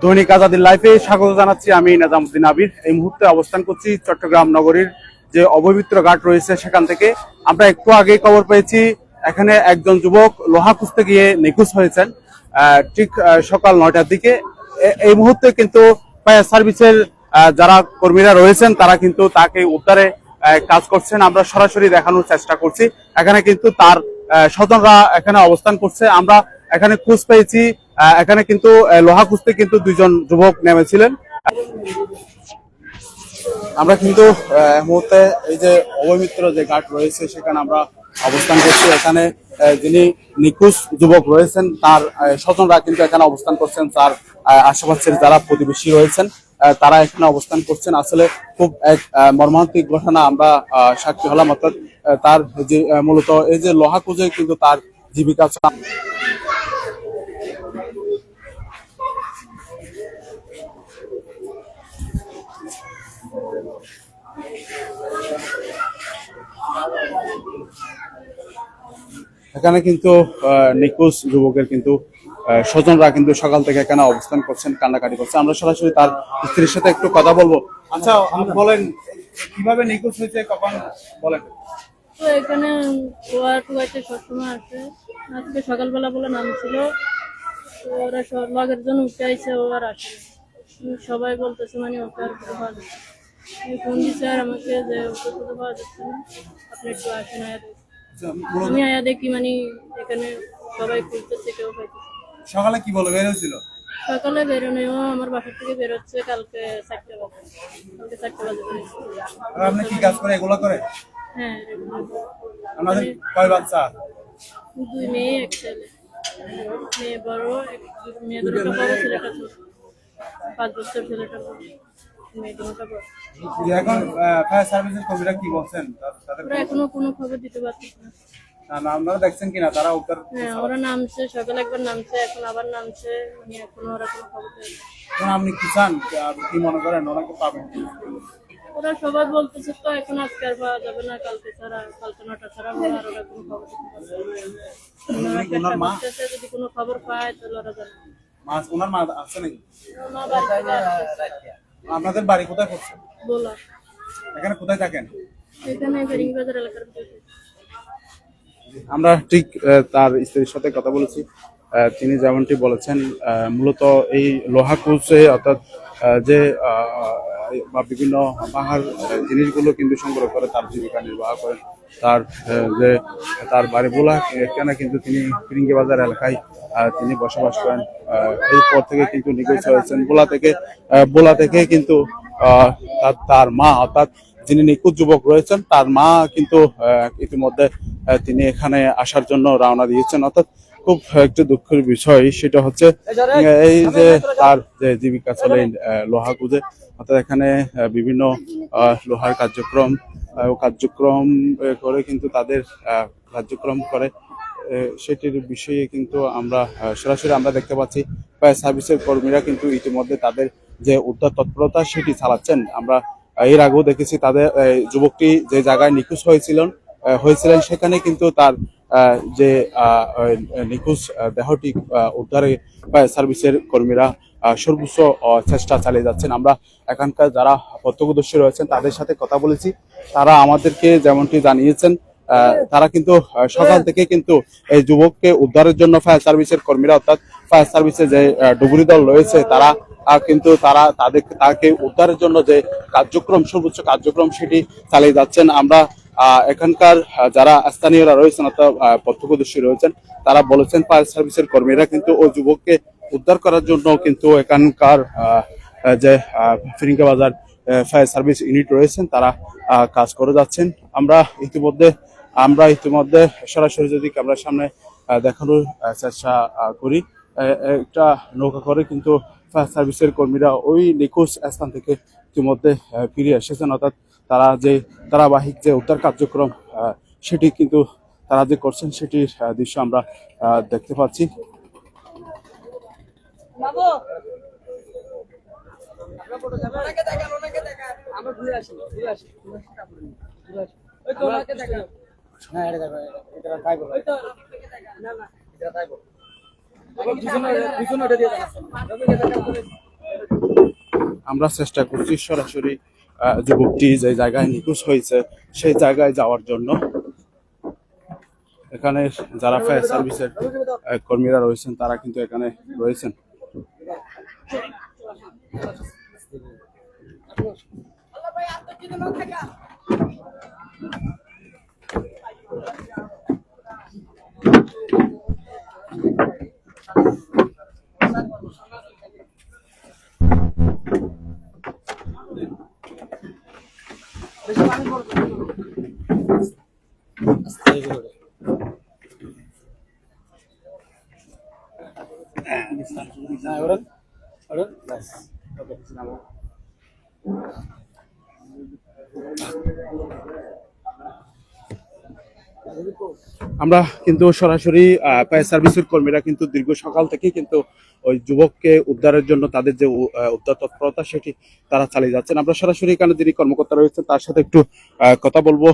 দৈনিক আজাদীর লাইফে স্বাগত জানাচ্ছি। আমি নাজামুদ্দিন আবির। এই মুহূর্তে অবস্থান করছি চট্টগ্রাম নগরীর যে অপবিত্র ঘাট রয়েছে সেখান থেকে। আমরা একটু আগেই খবর পেয়েছি এখানে একজন যুবক লোহা খুঁজতে গিয়ে নিখোঁজ হয়েছেন ঠিক সকাল 9টার দিকে। এই মুহূর্তে কিন্তু ফায়ার সার্ভিসের যারা কর্মীরা রয়েছেন তারা কিন্তু তাকে উদ্ধারে কাজ করছেন। আমরা সরাসরি দেখানোর চেষ্টা করছি। এখানে কিন্তু তার স্বজনরা এখানে অবস্থান করছে। আমরা এখানে খোঁজ পেয়েছি এখানে কিন্তু লোহা খুঁজতে কিন্তু দুইজন যুবক নেমেছিলেন। আমরা কিন্তু মুহূর্তে এই যে অবমিত্র যে ঘাট রয়েছে সেখানে আমরা অবস্থান করছি। এখানে যিনি নিখোঁজ যুবক রয়েছেন তার স্বজনরা কিন্তু এখানে অবস্থান করছেন। তার আশেপাশের যারা প্রতিবেশী রয়েছেন তারা এখানে অবস্থান করছেন। আসলে খুব এক মর্মান্তিক ঘটনা আমরা সাক্ষী হলাম। অর্থাৎ তার যে মূলত এই যে লোহা খুঁজে কিন্তু তার জীবিকা। এখানে কিন্তু নিখোঁজ যুবকের কিন্তু স্বজনরা কিন্তু সকাল থেকে এখানে অবস্থান করছেন, কান্নাকাটি করছে। আমরা সরাসরি তার স্ত্রীর সাথে একটু কথা বলবো। আচ্ছা, বলেন কিভাবে নিখোঁজ হয়েছে, কখন বলেন? তো এখানে কুয়া টুয়াইতে সবসময় আসে। আজকে সকালবেলা বলে নাম ছিল, তো ওরা সব লগের জন্য উঠে আইসে, ও আর আসে। সবাই বলতেছে মানে ওকে আর পাওয়া যাচ্ছে। ফোন দিচ্ছে আর আমাকে যে ওকে কোথাও পাওয়া যাচ্ছে না, আপনি একটু আসেন আয়া দেখি। আমি আয়া দেখি মানে এখানে সবাই খুঁজতেছে, কেউ পাইতেছে। সকালে কি বলে বের হয়েছিল? সকালে বেরোনেও আমার বাসা থেকে বেরোচ্ছে কালকে 4টা বাজে। কালকে 4টা বাজে বেরোচ্ছে। আর আপনি কি কাজ করে এগুলো করে? হ্যাঁ, আমাদের কয় বাচ্চা? 2 মেয়ে 1 ছেলে। মেয়ে বড়, মেয়ে দুটো বড়, ছেলেটা ছোট, 5 বছর, ছেলেটা বড়, মেয়ে দুটো বড়। এখন ফায়ার সার্ভিসের কর্মীরা কি বলছেন? ওরা এখনো কোনো খবর দিতে পারছে না। না, আপনারা দেখছেন কিনা তারা উত্তর? হ্যাঁ, ওরা নামছে, সকালে একবার নামছে, এখন আবার নামছে, মানে এখনো ওরা কোনো খবর দেয়নি। এখন আপনি কি চান, কি মনে করেন ওনাকে পাবেন? ওরা সবাই বলতেছে তো এখন আজকে আর পাওয়া যাবে না, কালকে ছাড়া, কালকে 9টা ছাড়া আর ওরা কোনো খবর দিতে পারছে না। ওরা চেষ্টা করতেছে, যদি কোনো খবর পায় তাহলে ওরা জানাবে। ওনার মা আছে নাকি? মা বাড়ি থেকে আসছে। আপনাদের বাড়ি কোথায় পড়ছে? বলা এখানে কোথায় থাকেন? এখানে ফেরিং বাজার এলাকার ভিতরে। আমরা ঠিক তার স্ত্রীর সাথে কথা বলেছি। তিনি যেমনটি বলেছেন মূলত এই লোহা কুচে অর্থাৎ যে বা বিভিন্ন পাহাড় জিনিসগুলো কিন্তু সংগ্রহ করে তার জীবিকা নির্বাহ করেন। তার যে তার বাড়ি বোলা, এখানে কিন্তু তিনি ফিরিঙ্গি বাজার এলাকায় তিনি বসবাস করেন। এরপর থেকে কিন্তু নিখোঁজ হয়েছেন। বোলা থেকে কিন্তু তার মা অর্থাৎ যিনি নিখোঁজ যুবক রয়েছেন তার মা কিন্তু ইতিমধ্যে তিনি এখানে আসার জন্য রওনা দিয়েছেন। অর্থাৎ খুব একটু দুঃখের বিষয় সেটা হচ্ছে এই যে তার যে জীবিকা চলে লোহা খুঁজে, অর্থাৎ এখানে বিভিন্ন লোহার কার্যক্রম করে কিন্তু তাদের কার্যক্রম করে সেটির বিষয়ে কিন্তু আমরা সরাসরি আমরা দেখতে পাচ্ছি ফায়ার সার্ভিসের কর্মীরা কিন্তু ইতিমধ্যে তাদের যে উদ্ধার তৎপরতা সেটি চালাচ্ছেন। আমরা এর আগেও দেখেছি তাদের যুবকটি যে জায়গায় নিখোঁজ হয়েছিলেন সেখানে কিন্তু তার যে নিখোঁজ দেহটি উদ্ধারে ফায়ার সার্ভিসের কর্মীরা সর্বোচ্চ চেষ্টা চালিয়ে যাচ্ছেন। আমরা এখানকার যারা প্রত্যক্ষদর্শী রয়েছেন তাদের সাথে কথা বলেছি। তারা আমাদেরকে যেমনটি জানিয়েছেন তারা কিন্তু সকাল থেকে কিন্তু এই যুবককে উদ্ধারের জন্য ফায়ার সার্ভিসের কর্মীরা অর্থাৎ ফায়ার সার্ভিসের যে ডুবুরি দল রয়েছে তারা কিন্তু তাকে উদ্ধারের জন্য যে সর্বোচ্চ কার্যক্রম সেটি চালিয়ে যাচ্ছেন। আমরা এখানকার যারা স্থানীয়রা রয়েছেন অর্থাৎ প্রত্যক্ষদর্শী রয়েছেন তারা বলেছেন ফায়ার সার্ভিসের কর্মীরা কিন্তু ওই যুবককে উদ্ধার করার জন্য কিন্তু এখানকার যে ফিরিঙ্গি বাজার ফায়ার সার্ভিস ইউনিট রয়েছেন তারা কাজ করে যাচ্ছেন। আমরা ইতিমধ্যে সরাসরি যদি ক্যামেরার সামনে দেখানোর চেষ্টা করি, একটা নৌকা করে কিন্তু ফায়ার সার্ভিসের কর্মীরা ওই নিখোঁজ স্থান থেকে ইতিমধ্যে ফিরে এসেছেন। অর্থাৎ তারা যে ধারাবাহিক যে উদ্ধার কার্যক্রম সেটি কিন্তু তারা যে করছেন সেটির দৃশ্য আমরা দেখতে পাচ্ছি। আমরা চেষ্টা করছি সরাসরি যুবকটি যে জায়গায় নিখোঁজ হয়েছে সেই জায়গায় যাওয়ার জন্য। এখানে যারা ফায়ার সার্ভিসের কর্মীরা রয়েছেন তারা কিন্তু এখানে রয়েছেন। আমরা কিন্তু সরাসরি ফায়ার সার্ভিসের কর্মীরা কিন্তু দীর্ঘ সকাল থেকে কিন্তু ওই যুবককে উদ্ধারের জন্য তাদের যে উদ্ধার তৎপরতা সেটি তারা চালিয়ে যাচ্ছেন। আমরা সরাসরি এখানে যিনি কর্মকর্তা রয়েছেন তার সাথে একটু কথা বলবো,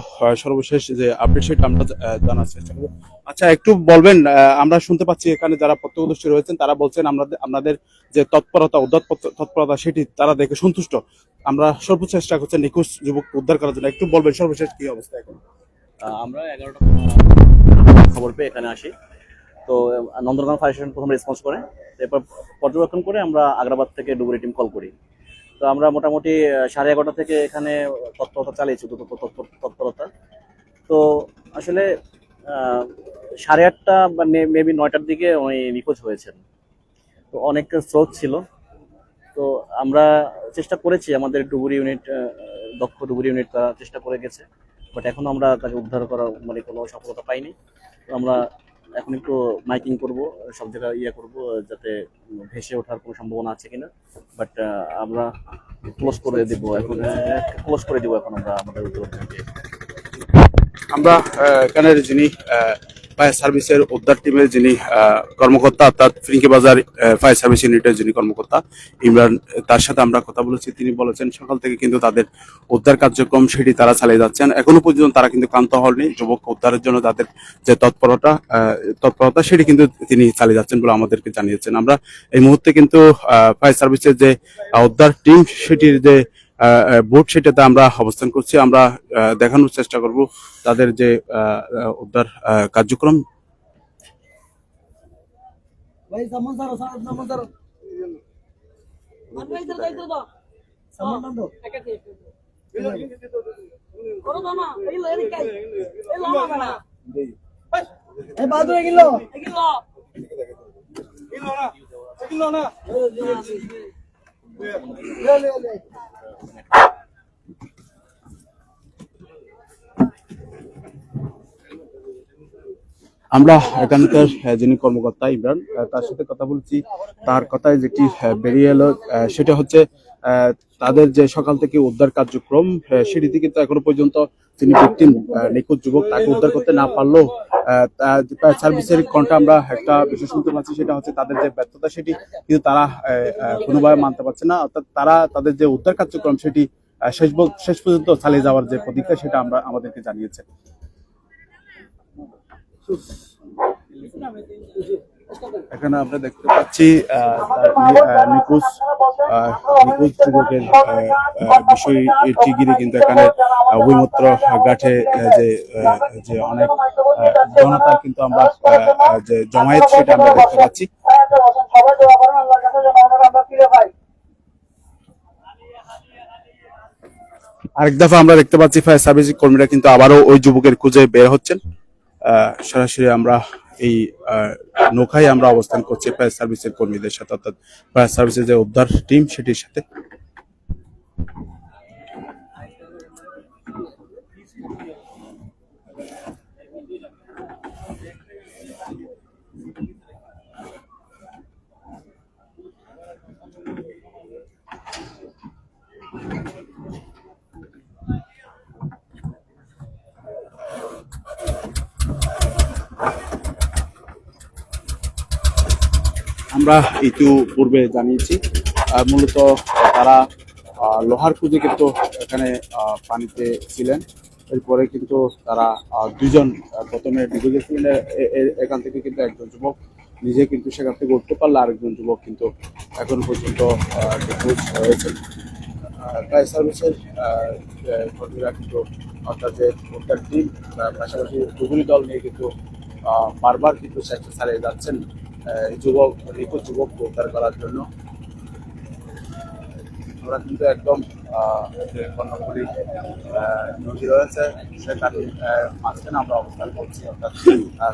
সর্বশেষ যে আপডেট সেটা আমরা জানার চেষ্টা করবো। আচ্ছা, একটু বলবেন, আমরা শুনতে পাচ্ছি এখানে যারা প্রত্যক্ষদর্শী রয়েছেন তারা বলছেন আপনাদের যে তৎপরতা উদ্ধার তৎপরতা সেটি তারা দেখে সন্তুষ্ট। আমরা সর্বোচ্চ চেষ্টা করছি নিখোঁজ যুবক উদ্ধার করার জন্য। একটু বলবেন সর্বশেষ কি অবস্থা এখন? আমরা 11টা খবর পেয়ে এখানে আসি। তো নন্দনকানন ফায়ার স্টেশন প্রথমে রেসপন্স করে, এরপর পর্যবেক্ষণ করে আমরা আগ্রাবাদ থেকে ডুবুরি টিম কল করি। তো আমরা মোটামুটি 11:30 থেকে এখানে তৎপরতা চালিয়েছি, তৎপরতা। তো আসলে 8:30 বা মেবি 9টার দিকে উনি নিখোঁজ হয়েছেন। তো অনেক স্রোত ছিল। তো আমরা চেষ্টা করেছি, আমাদের ডুবুরি ইউনিট, দক্ষ ডুবুরি ইউনিট তারা চেষ্টা করে গেছে, বাট এখন আমরা তাকে উদ্ধার করার মানে কোনো সফলতা পাইনি। তো আমরা এখন একটু মাইকিং করব, সব জায়গায় করব যাতে ভেসে ওঠার কোনো সম্ভাবনা আছে কিনা। বাট আমরা ক্লোজ করে দিব এখন, আমরা আমাদের উদ্ধার। আমরা এখানের যিনি ফায়ার সার্ভিসের উদ্ধার টিমের যিনি কর্মকর্তা, অর্থাৎ ফিরিঙ্গি বাজার ফায়ার সার্ভিস ইউনিটের যিনি কর্মকর্তা ইমরান, তার সাথে আমরা কথা বলেছি। তিনি বলেছেন সকাল থেকে কিন্তু তাদের উদ্ধার কার্যক্রম সেটি তারা চালিয়ে যাচ্ছেন। এখনো পর্যন্ত তারা কিন্তু ক্লান্ত হননি। যুবক উদ্ধারের জন্য তাদের যে তৎপরতা সেটি কিন্তু তিনি চালিয়ে যাচ্ছেন বলে আমাদেরকে জানিয়েছেন। আমরা এই মুহূর্তে কিন্তু ফায়ার সার্ভিসের যে উদ্ধার টিম সেটির যে বোট সেটাতে আমরা অবস্থান করছি। আমরা দেখানোর চেষ্টা করব তাদের যে উদ্ধার কার্যক্রম। আমরা এখানকার যিনি কর্মকর্তা ইমরান, তার সাথে কথা বলছি। তার কথায় যেটি বেরিয়ে এলো সেটা হচ্ছে তাদের যে সকাল থেকে উদ্ধার কার্যক্রম সেটিতে কিন্তু এখনো পর্যন্ত যিনি ভিকটিম নিখোঁজ যুবক তাকে উদ্ধার করতে না পারলেও সার্ভিসের কণ্ঠে আমরা একটা বিষয় শুনতে পাচ্ছি, সেটা হচ্ছে তাদের যে ব্যর্থতা সেটি কিন্তু তারা কোনোভাবে মানতে পারছে না। অর্থাৎ তারা তাদের যে উদ্ধার কার্যক্রম সেটি শেষ পর্যন্ত চালিয়ে যাওয়ার যে প্রতিজ্ঞা সেটা আমাদেরকে জানিয়েছে। এখানে আমরা দেখতে পাচ্ছি নিখোঁজ যুবকের বিষয়টি ঘিরে কিন্তু এখানে অভিমত্র ঘাটে যে অনেক জনতার কিন্তু আমরা যে জমায়েত সেটা আমরা দেখতে পাচ্ছি। আরেক দফা আমরা দেখতে পাচ্ছি ফায়ার সার্ভিস কর্মীরা কিন্তু আবারও ওই যুবকের খুঁজে বের হচ্ছেন। সরাসরি আমরা এই নৌকায় আমরা অবস্থান করছি ফায়ার সার্ভিসের কর্মীদের সাথে, অর্থাৎ ফায়ার সার্ভিসের যে উদ্ধার টিম সেটির সাথে। আমরা ইতিপূর্বে জানিয়েছি মূলত তারা লোহার খুঁজে কিন্তু এখানে পানিতে ছিলেন। এরপরে কিন্তু তারা দুজন প্রথমে ডুবে গেছিলেন। এখান থেকে কিন্তু একজন যুবক নিজে কিন্তু সেখান থেকে উঠতে পারলে আরেকজন যুবক কিন্তু এখন পর্যন্ত নিখোঁজ হয়েছেন। ফায়ার সার্ভিসের কর্মীরা কিন্তু অর্থাৎ যে উদ্ধার টিম পাশাপাশি ডুবুরি দল নিয়ে কিন্তু বারবার কিন্তু চেষ্টা চালিয়ে যাচ্ছেন যুবক নিখোঁজ যুবককে উদ্ধার করার জন্য। আমরা কিন্তু একদম যে কর্ণফুলী নদী রয়েছে সেখানে মাঝখানে আমরা অবস্থান করছি, অর্থাৎ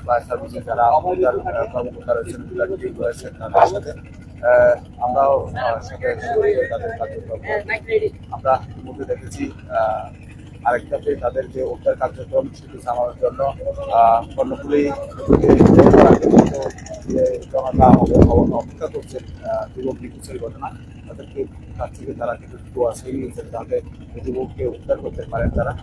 ফায়ার সার্ভিসের যারা উদ্ধার কর্মকর্তা রয়েছেন উদ্ধার টিম রয়েছেন তাদের সাথে আমরাও সাথে তাদের কার্যক্রম আমরা মধ্যে দেখেছি। আরেকটাতে তাদের যে উদ্ধার কার্যক্রম সেটি চালানোর জন্য কর্ণফুলী যে জনতা অপেক্ষা করছেন যুবক নিখোঁজের ঘটনা, তাদেরকে কাছ থেকে তারা কিন্তু দোয়া সেই নিয়েছেন যাতে যুবককে উদ্ধার করতে পারেন তারা।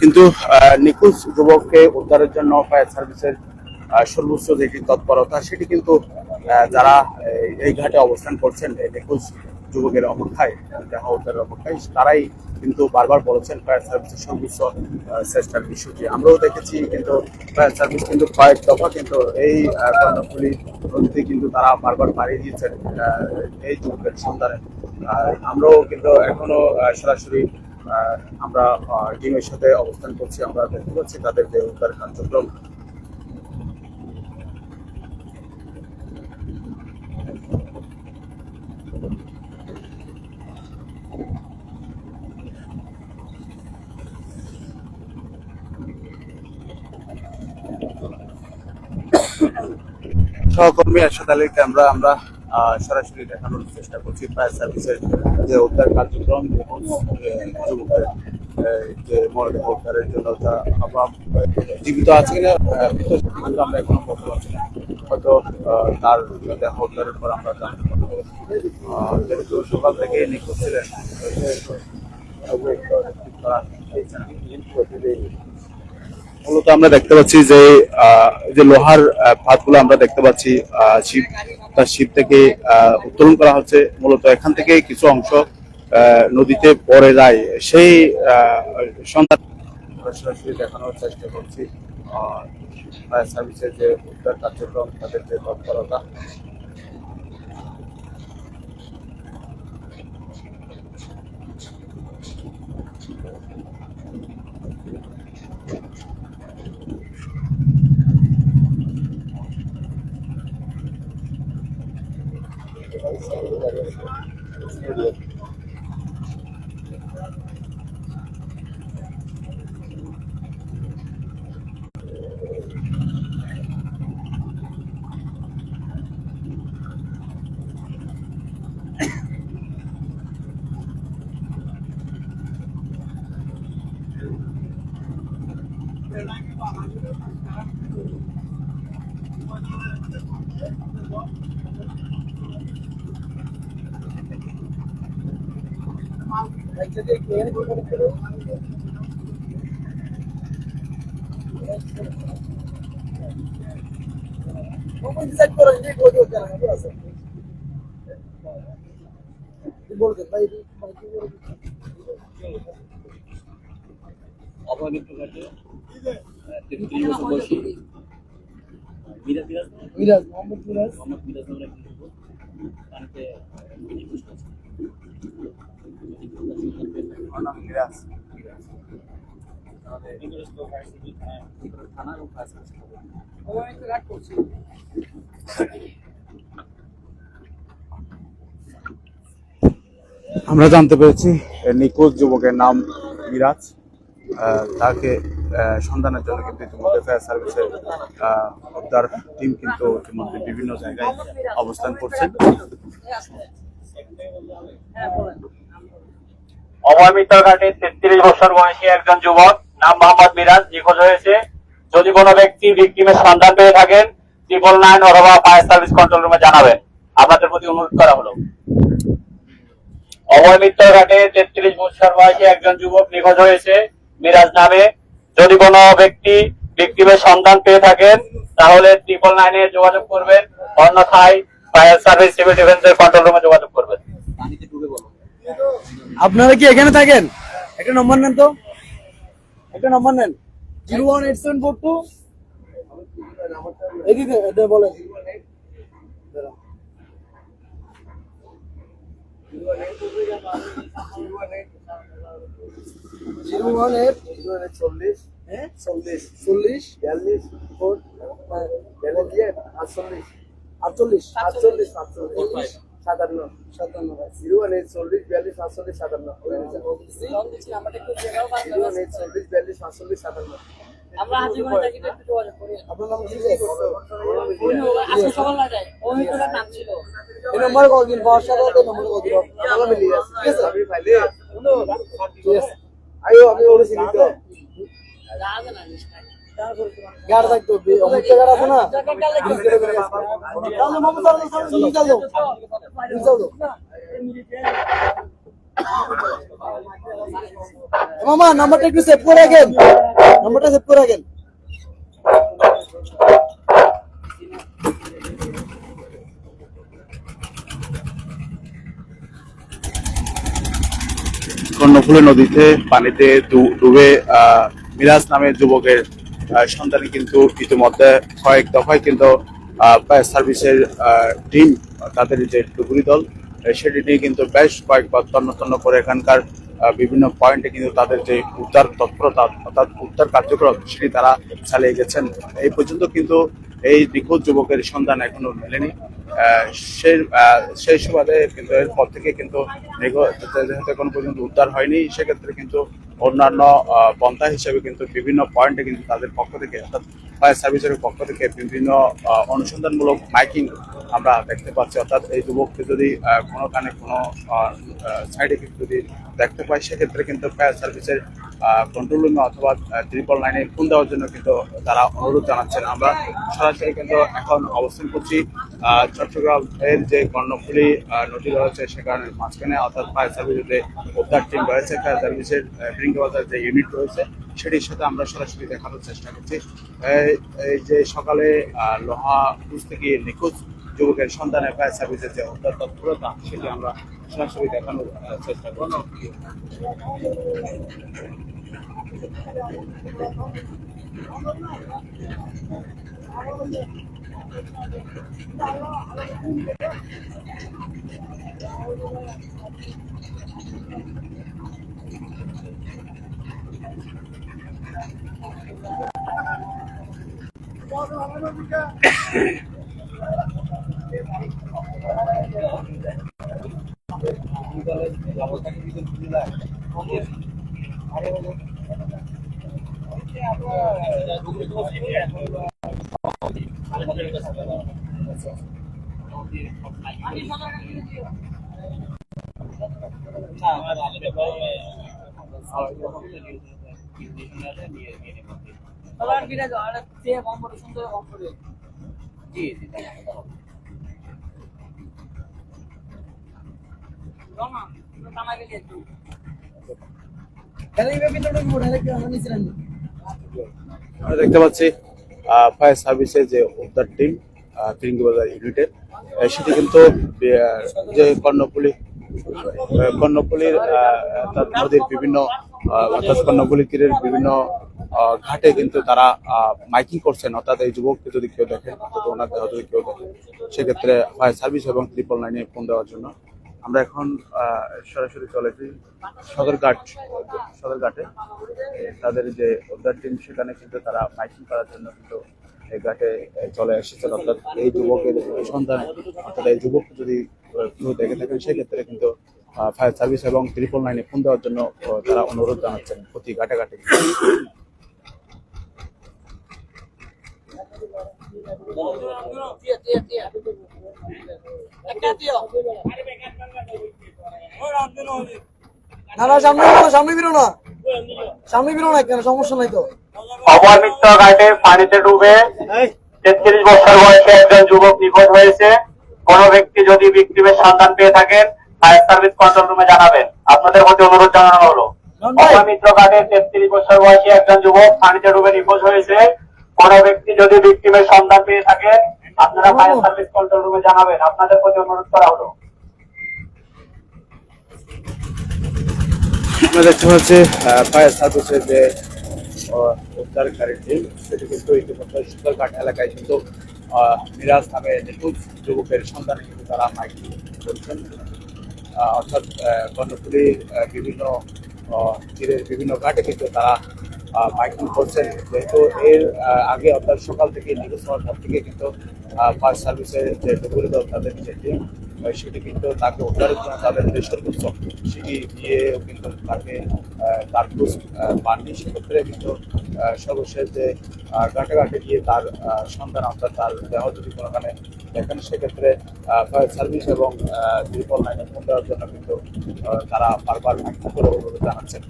কিন্তু নিখোঁজ যুবককে উদ্ধারের জন্য ফায়ার সার্ভিসের সর্বোচ্চ যেটি তৎপরতা সেটি কিন্তু যারা এই ঘাটে অবস্থান করছেন নিখোঁজ যুবকের অপেক্ষায় দেহ উদ্ধারের অপেক্ষায় তারাই কিন্তু বারবার বলেছেন ফায়ার সার্ভিসের সর্বোচ্চ চেষ্টার বিষয়টি। আমরাও দেখেছি কিন্তু ফায়ার সার্ভিস কিন্তু কয়েক দফা কিন্তু এই কর্ণফুলী নদীতে কিন্তু তারা বারবার পাড়ি দিয়েছেন এই যুবকের সন্ধানে। আমরাও কিন্তু এখনো সরাসরি আমরা টিমের সাথে অবস্থান করছি, আমরা দেখতে পাচ্ছি তাদের যে উদ্ধার কার্যক্রম। সহকর্মী এরশাদ আলীর ক্যামেরা আমরা সরাসরি দেখানোর চেষ্টা করছি ফায়ার সার্ভিসের যে উদ্ধার কার্যক্রম যুবকের যে মরদেহ উদ্ধারের জন্য আমরা জীবিত আছে কিনা কিন্তু আমরা এখনো বলতে পারছি না, হয়তো তার দেহ উদ্ধারের পর আমরা জানতে পারবো। যেহেতু সকাল থেকে নিখোঁজ ছিলেন মূলত আমরা দেখতে পাচ্ছি যে যে লোহার পাতগুলো আমরা দেখতে পাচ্ছি শিপ তার শিপ থেকে উত্তোলন করা হচ্ছে। মূলত এখান থেকে কিছু অংশ নদীতে পড়ে যায়, সেই সন্ধান সরাসরি দেখানোর চেষ্টা করছি ফায়ার সার্ভিসের যে উদ্ধার কার্যক্রম তাদের যে তৎপরতা। অভাগীর ঘাটে 33 বছর বয়সী মিরাজ মোহাম্মদ মিরাজ নামের একজন যুবক পানিতে নিখোঁজ হয়েছে। আমরা জানতে পেরেছি নিখোঁজ যুবকের নাম মিরাজ। তাকে সন্ধানের জন্য কিন্তু ইতিমধ্যে ফায়ার সার্ভিসের উদ্ধার টিম কিন্তু ইতিমধ্যে বিভিন্ন জায়গায় অবস্থান করছেন। অভয় মিত্র ঘাটে 33 বছর বয়সী একজন যুবক নাম মোহাম্মদ মিরাজ নিখোঁজ হয়েছে। যদি কোনো ব্যক্তি ভিকটিমের সন্ধান পেয়ে থাকেন 999 অথবা ফায়ার সার্ভিস কন্ট্রোল রুমে জানাবেন, আপনাদের প্রতি অনুরোধ করা হলো। অভয় মিত্র ঘাটে 33 বছর বয়সী একজন যুবক নিখোঁজ হয়েছে মিরাজ নামে। যদি কোনো ব্যক্তি ভিকটিমের সন্ধান পেয়ে থাকেন তাহলে 999 যোগাযোগ করবেন, অন্যথায় ফায়ার সার্ভিস সিভিল ডিফেন্সের কন্ট্রোল রুমে যোগাযোগ করবেন। আপনারা কি এখানে থাকেন? একটা নম্বর নেন তো, একটা নম্বর নেন 01842 এদিকে এটা বলেন। জিরো ওয়ান এইট 40 40 42 48 48 48 57 018 40 42 48 57 আমরা হাজিগঞ্জ থেকে একটু যোগাযোগ করি। আপনার নাম কি? আজকে সকালবেলায় ওই মিত্রের নাম ছিল। এই নম্বরে কল দিন, পাওয়ার সাথে সাথে নম্বরে কল দিন, আমরা মিলিয়ে যাচ্ছি, ঠিক আছে? ঠিক আছে, আইও আমি ওরে চিনি তো, গাড় থাকতো অমুক জায়গার আছে না, তাহলে মামা চলো চলো চলো মামা, নাম্বারটা একটু সেভ করে রাখেন, নাম্বারটা সেভ করে রাখেন। কর্ণফুলী নদীতে পানিতে ডুবে মিরাজ নামের যুবকের সন্ধানে কিন্তু ইতিমধ্যে কয়েক দফায় কিন্তু ফায়ার সার্ভিসের টিম তাদের যে ডুবুরি দল সেটি নিয়ে কিন্তু বেশ কয়েকবার তন্ন করে এখানকার বিভিন্ন পয়েন্টে কিন্তু তাদের যে উদ্ধার তৎপরতা অর্থাৎ উদ্ধার কার্যক্রম সেটি তারা চালিয়ে গেছেন। এই পর্যন্ত কিন্তু এই নিখোঁজ যুবকের সন্ধান এখনো মেলেনি। সেই সুবাদে কিন্তু এরপর থেকে কিন্তু যেহেতু এখন পর্যন্ত উদ্ধার হয়নি, সেক্ষেত্রে কিন্তু অন্যান্য পন্থা হিসেবে কিন্তু বিভিন্ন পয়েন্টে কিন্তু তাদের পক্ষ থেকে অর্থাৎ ফায়ার সার্ভিসের পক্ষ থেকে বিভিন্ন অনুসন্ধানমূলক মাইকিং আমরা দেখতে পাচ্ছি। অর্থাৎ এই যুবককে যদি কোনোখানে কোনো সাইডে যদি দেখতে পাই, সেক্ষেত্রে কিন্তু ফায়ার সার্ভিসের কন্ট্রোল রুমে অথবা 999 ফোন দেওয়ার জন্য কিন্তু তারা অনুরোধ জানাচ্ছেন। আমরা সরাসরি কিন্তু এখন অবস্থান করছি চট্টগ্রামের যে কর্ণফুলী নদী রয়েছে সেখানে মাঝখানে, অর্থাৎ ফায়ার সার্ভিসের যে উদ্ধার টিম রয়েছে, ফায়ার সার্ভিসের ফিরিঙ্গিবাজার যে ইউনিট রয়েছে সেটির সাথে আমরা সরাসরি দেখানোর চেষ্টা করছি। এই যে সকালে লোহা খুঁজতে গিয়ে নিখোঁজ যুবকের সন্ধানে ফায়ার সার্ভিসের যে উদ্ধার তৎপরতা সেটি আমরা সরাসরি দেখানোর চেষ্টা করছি। আমরা দেখতে পাচ্ছি ফায়ার সার্ভিসের যে উদ্ধার টিম ফিরিঙ্গিবাজার ইউনিটের সেটি কিন্তু যে কর্ণফুলীর নদীর বিভিন্ন অর্থাৎ কর্ণফুলী তীরের বিভিন্ন ঘাটে কিন্তু তারা মাইকিং করছেন। অর্থাৎ এই যুবককে যদি কেউ দেখেন অর্থাৎ ওনার দেহ যদি কেউ দেখেন, সেক্ষেত্রে ফায়ার সার্ভিস এবং 999 ফোন দেওয়ার জন্য আমরা এখন সরাসরি চলেছি সদরঘাটে। তাদের যে উদ্ধার টিম সেখানে কিন্তু তারা মাইকিং করার জন্য কিন্তু এই ঘাটে চলে এসেছেন। অর্থাৎ এই যুবকের সন্ধানে, অর্থাৎ এই যুবককে যদি কেউ দেখে থাকেন, সেক্ষেত্রে কিন্তু ফায়ার সার্ভিস এবং 999 ফোন দেওয়ার জন্য তারা অনুরোধ জানাচ্ছেন প্রতি ঘাটে ঘাটে। না না, সামনে বেরো না, সামনে বেরো না, সামনে বেরো না, কেন সমস্যা নাই তো। অপরমিত্র ঘাটে পানিতে ডুবে 33 বছর বয়সে একজন যুবক নিখোঁজ হয়েছে। কোন ব্যক্তি যদি ভিকটিমের সন্ধান পেয়ে থাকেন ফায়ার সার্ভিস কন্ট্রোল রুমে জানাবেন। আপনাদের মধ্যে অনুরোধ জানানো হলো, অপরমিত্র ঘাটে 33 বছর বয়সী একজন যুবক পানিতে ডুবে নিখোঁজ হয়েছে। কোন ব্যক্তি যদি ভিকটিমের সন্ধান পেয়ে থাকেন আপনারা ফায়ার সার্ভিস কন্ট্রোল রুমে জানাবেন। আপনাদের প্রতি অনুরোধ করা হলো। আমরা দেখতে পাচ্ছি ফায়ার সার্ভিসের যে উদ্ধারকারী টিম সেটি কিন্তু ইতিমধ্যে সুন্দরঘাট এলাকায় কিন্তু মিরাজ নামে নিখোঁজ যুবকের সন্ধানে কিন্তু তারা মাইকিং করছেন। অর্থাৎ কর্ণফুলী বিভিন্ন তীরের বিভিন্ন ঘাটে কিন্তু তারা মাইকিং করছেন, যেহেতু এর আগে অর্থাৎ সকাল থেকে নিখোঁজ হওয়ার পর থেকে কিন্তু ফায়ার সার্ভিসের যে ডুবুরি দল তাদের যে টিম সেটি কিন্তু তাকে উদ্ধারের জন্য তাদের যে সর্বোচ্চ সেটি দিয়েও কিন্তু তাকে তার খোঁজ পাননি। সেক্ষেত্রে কিন্তু সর্বশেষ যে ঘাটে ঘাটে গিয়ে তার সন্ধান অর্থাৎ তার দেহ যদি কোনোখানে দেখেন সেক্ষেত্রে ফায়ার সার্ভিস এবং ত্রিপল লাইনে ফোন দেওয়ার জন্য কিন্তু তারা বারবার মাইকিং করে অনুরোধ জানাচ্ছেন।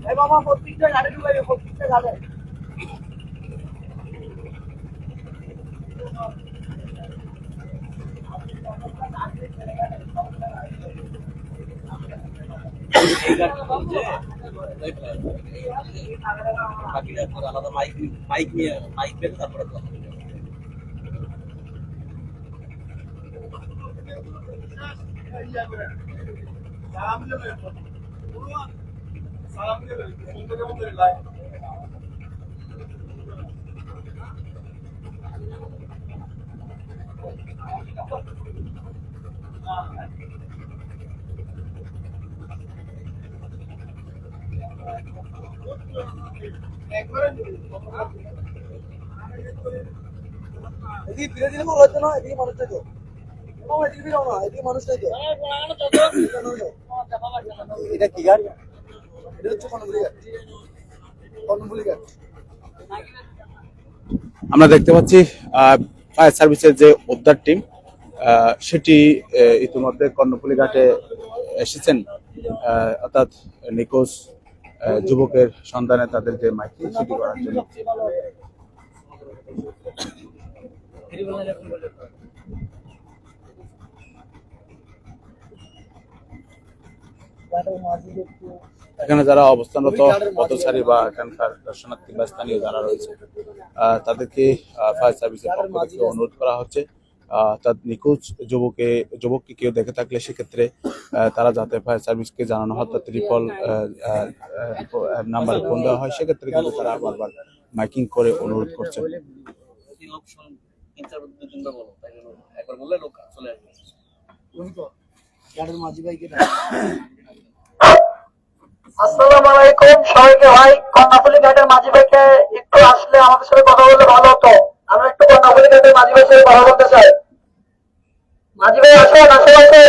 এই মামা প্রত্যেকটা গাড়ি ঢুকাইবে, প্রত্যেকটা গাড়ি। আলাদা মাইক নিয়ে মাইক বেঁধে তারপরে এদিকে ফিরে দিলে ভালো হতো না, এদিকে মানুষ থাকো। মামা এদিকে ফিরাও না, এদিকে মানুষ থাকো। এটা কি গাড়ি? এটা হচ্ছে কর্ণফুলী ঘাট, কর্ণফুলী ঘাট। আমরা দেখতে পাচ্ছি ফায়ার সার্ভিসের যে উদ্ধার টিম সেটি ইতিমধ্যে কর্ণফুলী ঘাটে এসেছেন, অর্থাৎ নিখোঁজ যুবকের সন্ধানে তাদের যে মাইকিং সেটি করার জন্য। এখানে যারা অবস্থানরত পথচারী বা এখানকার দর্শনার্থী বা স্থানীয় যারা রয়েছে তাদেরকে ফায়ার সার্ভিসের পক্ষ থেকে অনুরোধ করা হচ্ছে তার নিখোঁজ যুবককে কেউ দেখে থাকলে সেক্ষেত্রে তারা যাতে ফায়ার সার্ভিসকে জানানো হয়, অর্থাৎ ট্রিপল নাম্বারে ফোন দেওয়া হয়। সেক্ষেত্রে কিন্তু তারা বারবার মাইকিং করে অনুরোধ করছেন। আসসালামু আলাইকুম সবাইকে। ভাই কর্ণফুলী ঘাটের মাঝি ভাইকে একটু আসলে আমাদের সাথে কথা বললে ভালো হতো। আমরা একটু কর্ণফুলী ঘাটের মাঝি ভাইয়ের সাথে কথা বলতে চাই। মাঝি ভাই আসেন, আশেপাশে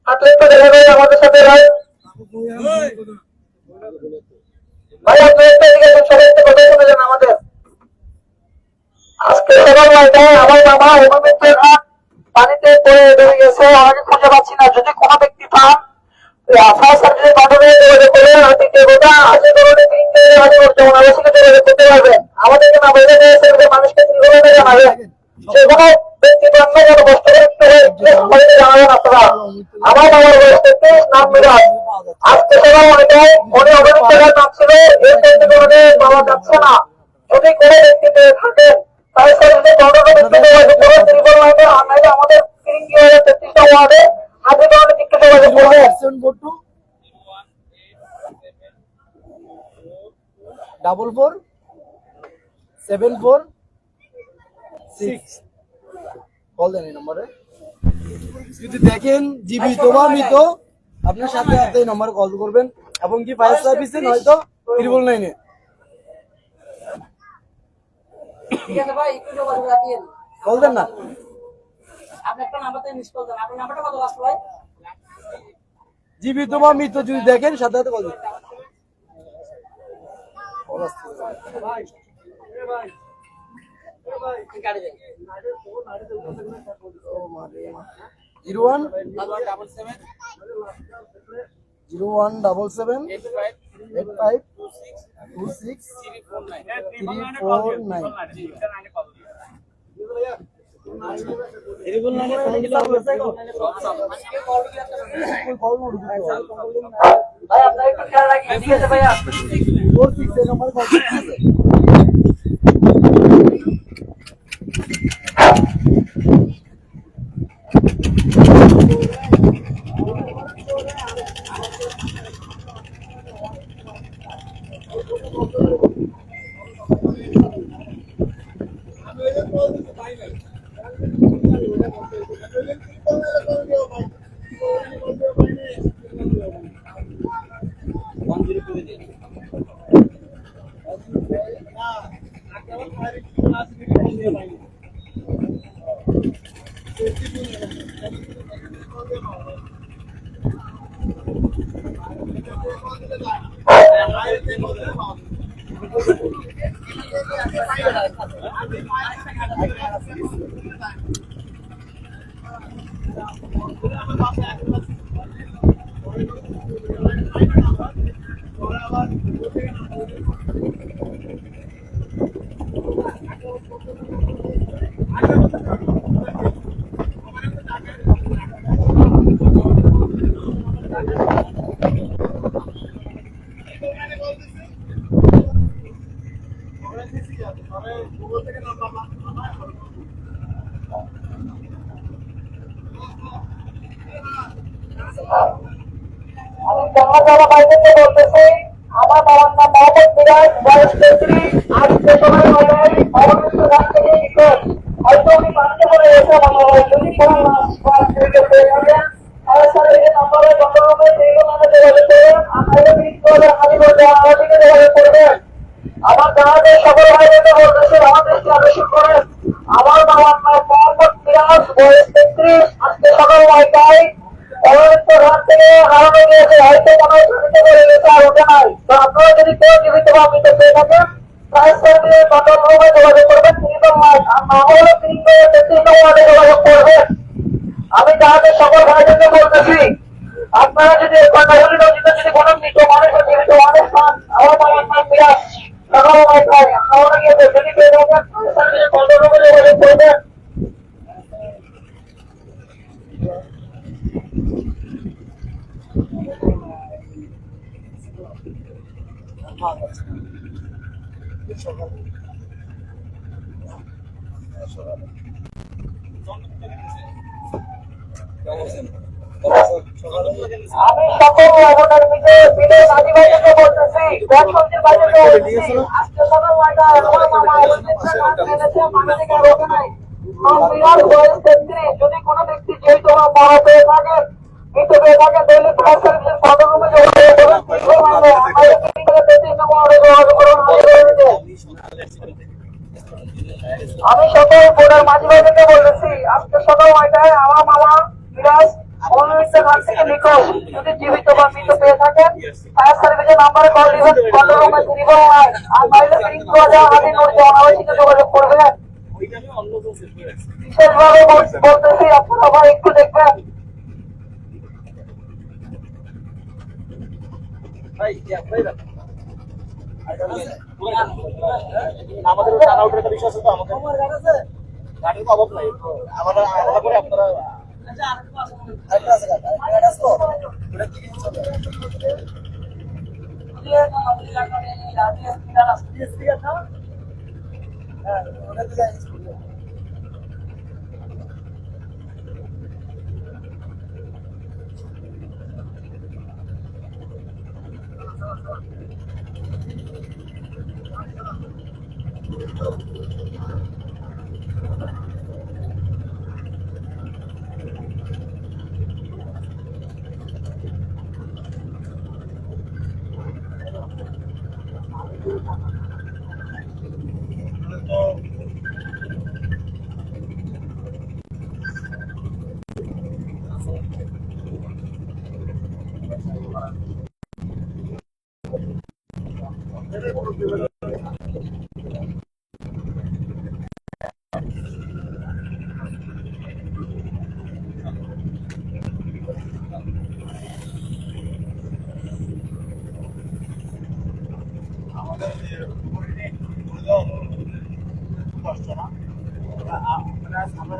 থাকলে একটু দেখা যায় আমাদের সাথে। ভাই ভাই আপনি একটা দিকে সবাই একটু কথা শুনে যান আমাদের। আজকে সকালবেলায় আমার মামা হেমন্তের ঘাট পানিতে পড়ে ডুবে গেছে, আমাকে খুঁজে পাচ্ছি না। যদি কোনো ব্যক্তি পান ফায়ার সার্ভিসের মাধ্যমে যোগাযোগ করে করতে পারবেন। আমাদেরকে না বলে মানুষকে জানাবেন। যে কোনো ব্যক্তি জানাবেন আপনারা। আমার বাবার বয়স থেকে নাম মিরাজ। আজকে সকাল অনেকটাই মনে অবনীত নাম ছিল, এর মধ্যে পাওয়া যাচ্ছে না। যদি কোনো ব্যক্তি পেয়ে থাকেন ফায়ার সার্ভিসের কন্ট্রোল রুমে যোগাযোগ করে ত্রিপল লাইনে, আমাদের 33টা ওয়ার্ডে হাতে কারণে দিকটা যোগাযোগ করবেন। 447446 কল দেন এই নম্বরে। যদি দেখেন জীবিত বা মৃত আপনার সাথে সাথে এই নম্বরে কল করবেন, এবং কি ফায়ার সার্ভিসে নয়তো 999-এ। ঠিক আছে ভাই, একটু যোগাযোগ রাখেন। কল দেন না, আপনি একটা নাম্বারতে মিস কল দেন। আপনার নাম্বারটা কত লাস্ট ভাই? জীবিত বা মৃত যদি দেখেন সাথে সাথে কল দেন। 01 0177 85 26 349 ভাই আপনার একটু খেয়াল রাখবেন, ঠিক আছে ভাইয়া? 46 এই নম্বরে কল করতে হবে। আমি জাহাজালা বাইরে বলতেছি, আমার বাবার নাম মোহাম্মদ মিরাজ, বয়স 33, আজকে সময় হলে অবস্থিত রাত থেকে নিখোঁজ। হয়তো উনি বাড়িতে বলে এসে ভালো হয়, যদি কোনো লাশ বা শরীরে পেয়ে থাকেন তাহলে স্যার এই যে নম্বরে গতভাবে যোগাযোগ করবেন। আমাদের বিরুদ্ধে হাজিগঞ্জ আওয়ামীকে যোগাযোগ করবেন। আমার জাহাজের সকল ভাইদেরকে বলতেছি আমাদের আদর্শ করেন। আমার বাবার নাম মোহাম্মদ মিরাজ, বয়স 33, আজকে সকাল 9টায় রাত থেকে হারানো গিয়েছে। হয়তো কোনো ছুটিতে করে গেছে, আর ওঠে নাই। তো আপনারা যদি কেউ জীবিত বা মৃত পেয়ে থাকেন ফায়ার সার্ভিসের কন্ট্রোল রুমে যোগাযোগ করবেন, তিনজন লাইন, আর না হলে 3 নম্বরে যোগাযোগ করবেন। আমি জাহাজের সকল ভাইদেরকে বলতেছি আপনারা যদি এই ঘটনাগুলি নদীতে যদি কোনো মৃত মানুষ বা জীবিত মানুষ পান, আমার বাবার নাম মিরাজ, সকাল 9টায় হারানো গিয়েছে, যদি পেয়ে থাকেন ফায়ার সার্ভিসের কন্ট্রোল রুমে যোগাযোগ করবেন। আমি সকল লবণের বিলে মাঝি ভাইকে বলতেছি, গণতন্ত্রের বাইরে বলতেছি, আজকে সকাল 9টায় আমার মামা এনেছে, মামা থেকে রোগে নাই। বিরাট বয়স 33, যদি কোনো ব্যক্তি যেহেতু আমার মারা পেয়ে থাকেন, মৃত পেয়ে থাকেন, তাহলে ফায়ার সার্ভিসের কন্ট্রোল রুমে যোগাযোগ করবেন। আমি সকল বোর্ডের মাঝি ভাইকে বলতেছি আজকে সকাল 9টায় আমার মামা মিরাজ অনির্দিষ্ট ঘাট থেকে নিখোঁজ। যদি জীবিত বা মৃত পেয়ে থাকেন ফায়ার সার্ভিসের নাম্বারে কল দিবেন, কন্ট্রোল রুমে 349, আর বাইরে হাজিগঞ্জ আওয়ামীকে যোগাযোগ করবেন। বিশেষভাবে বলতেছি আপনারা ভাই একটু দেখবেন। আমাদের টাকা উঠার একটা বিষয় আছে, তো আমাদের গাড়ির তো অভাব নাই, আমাদের আলাদা করে আপনারা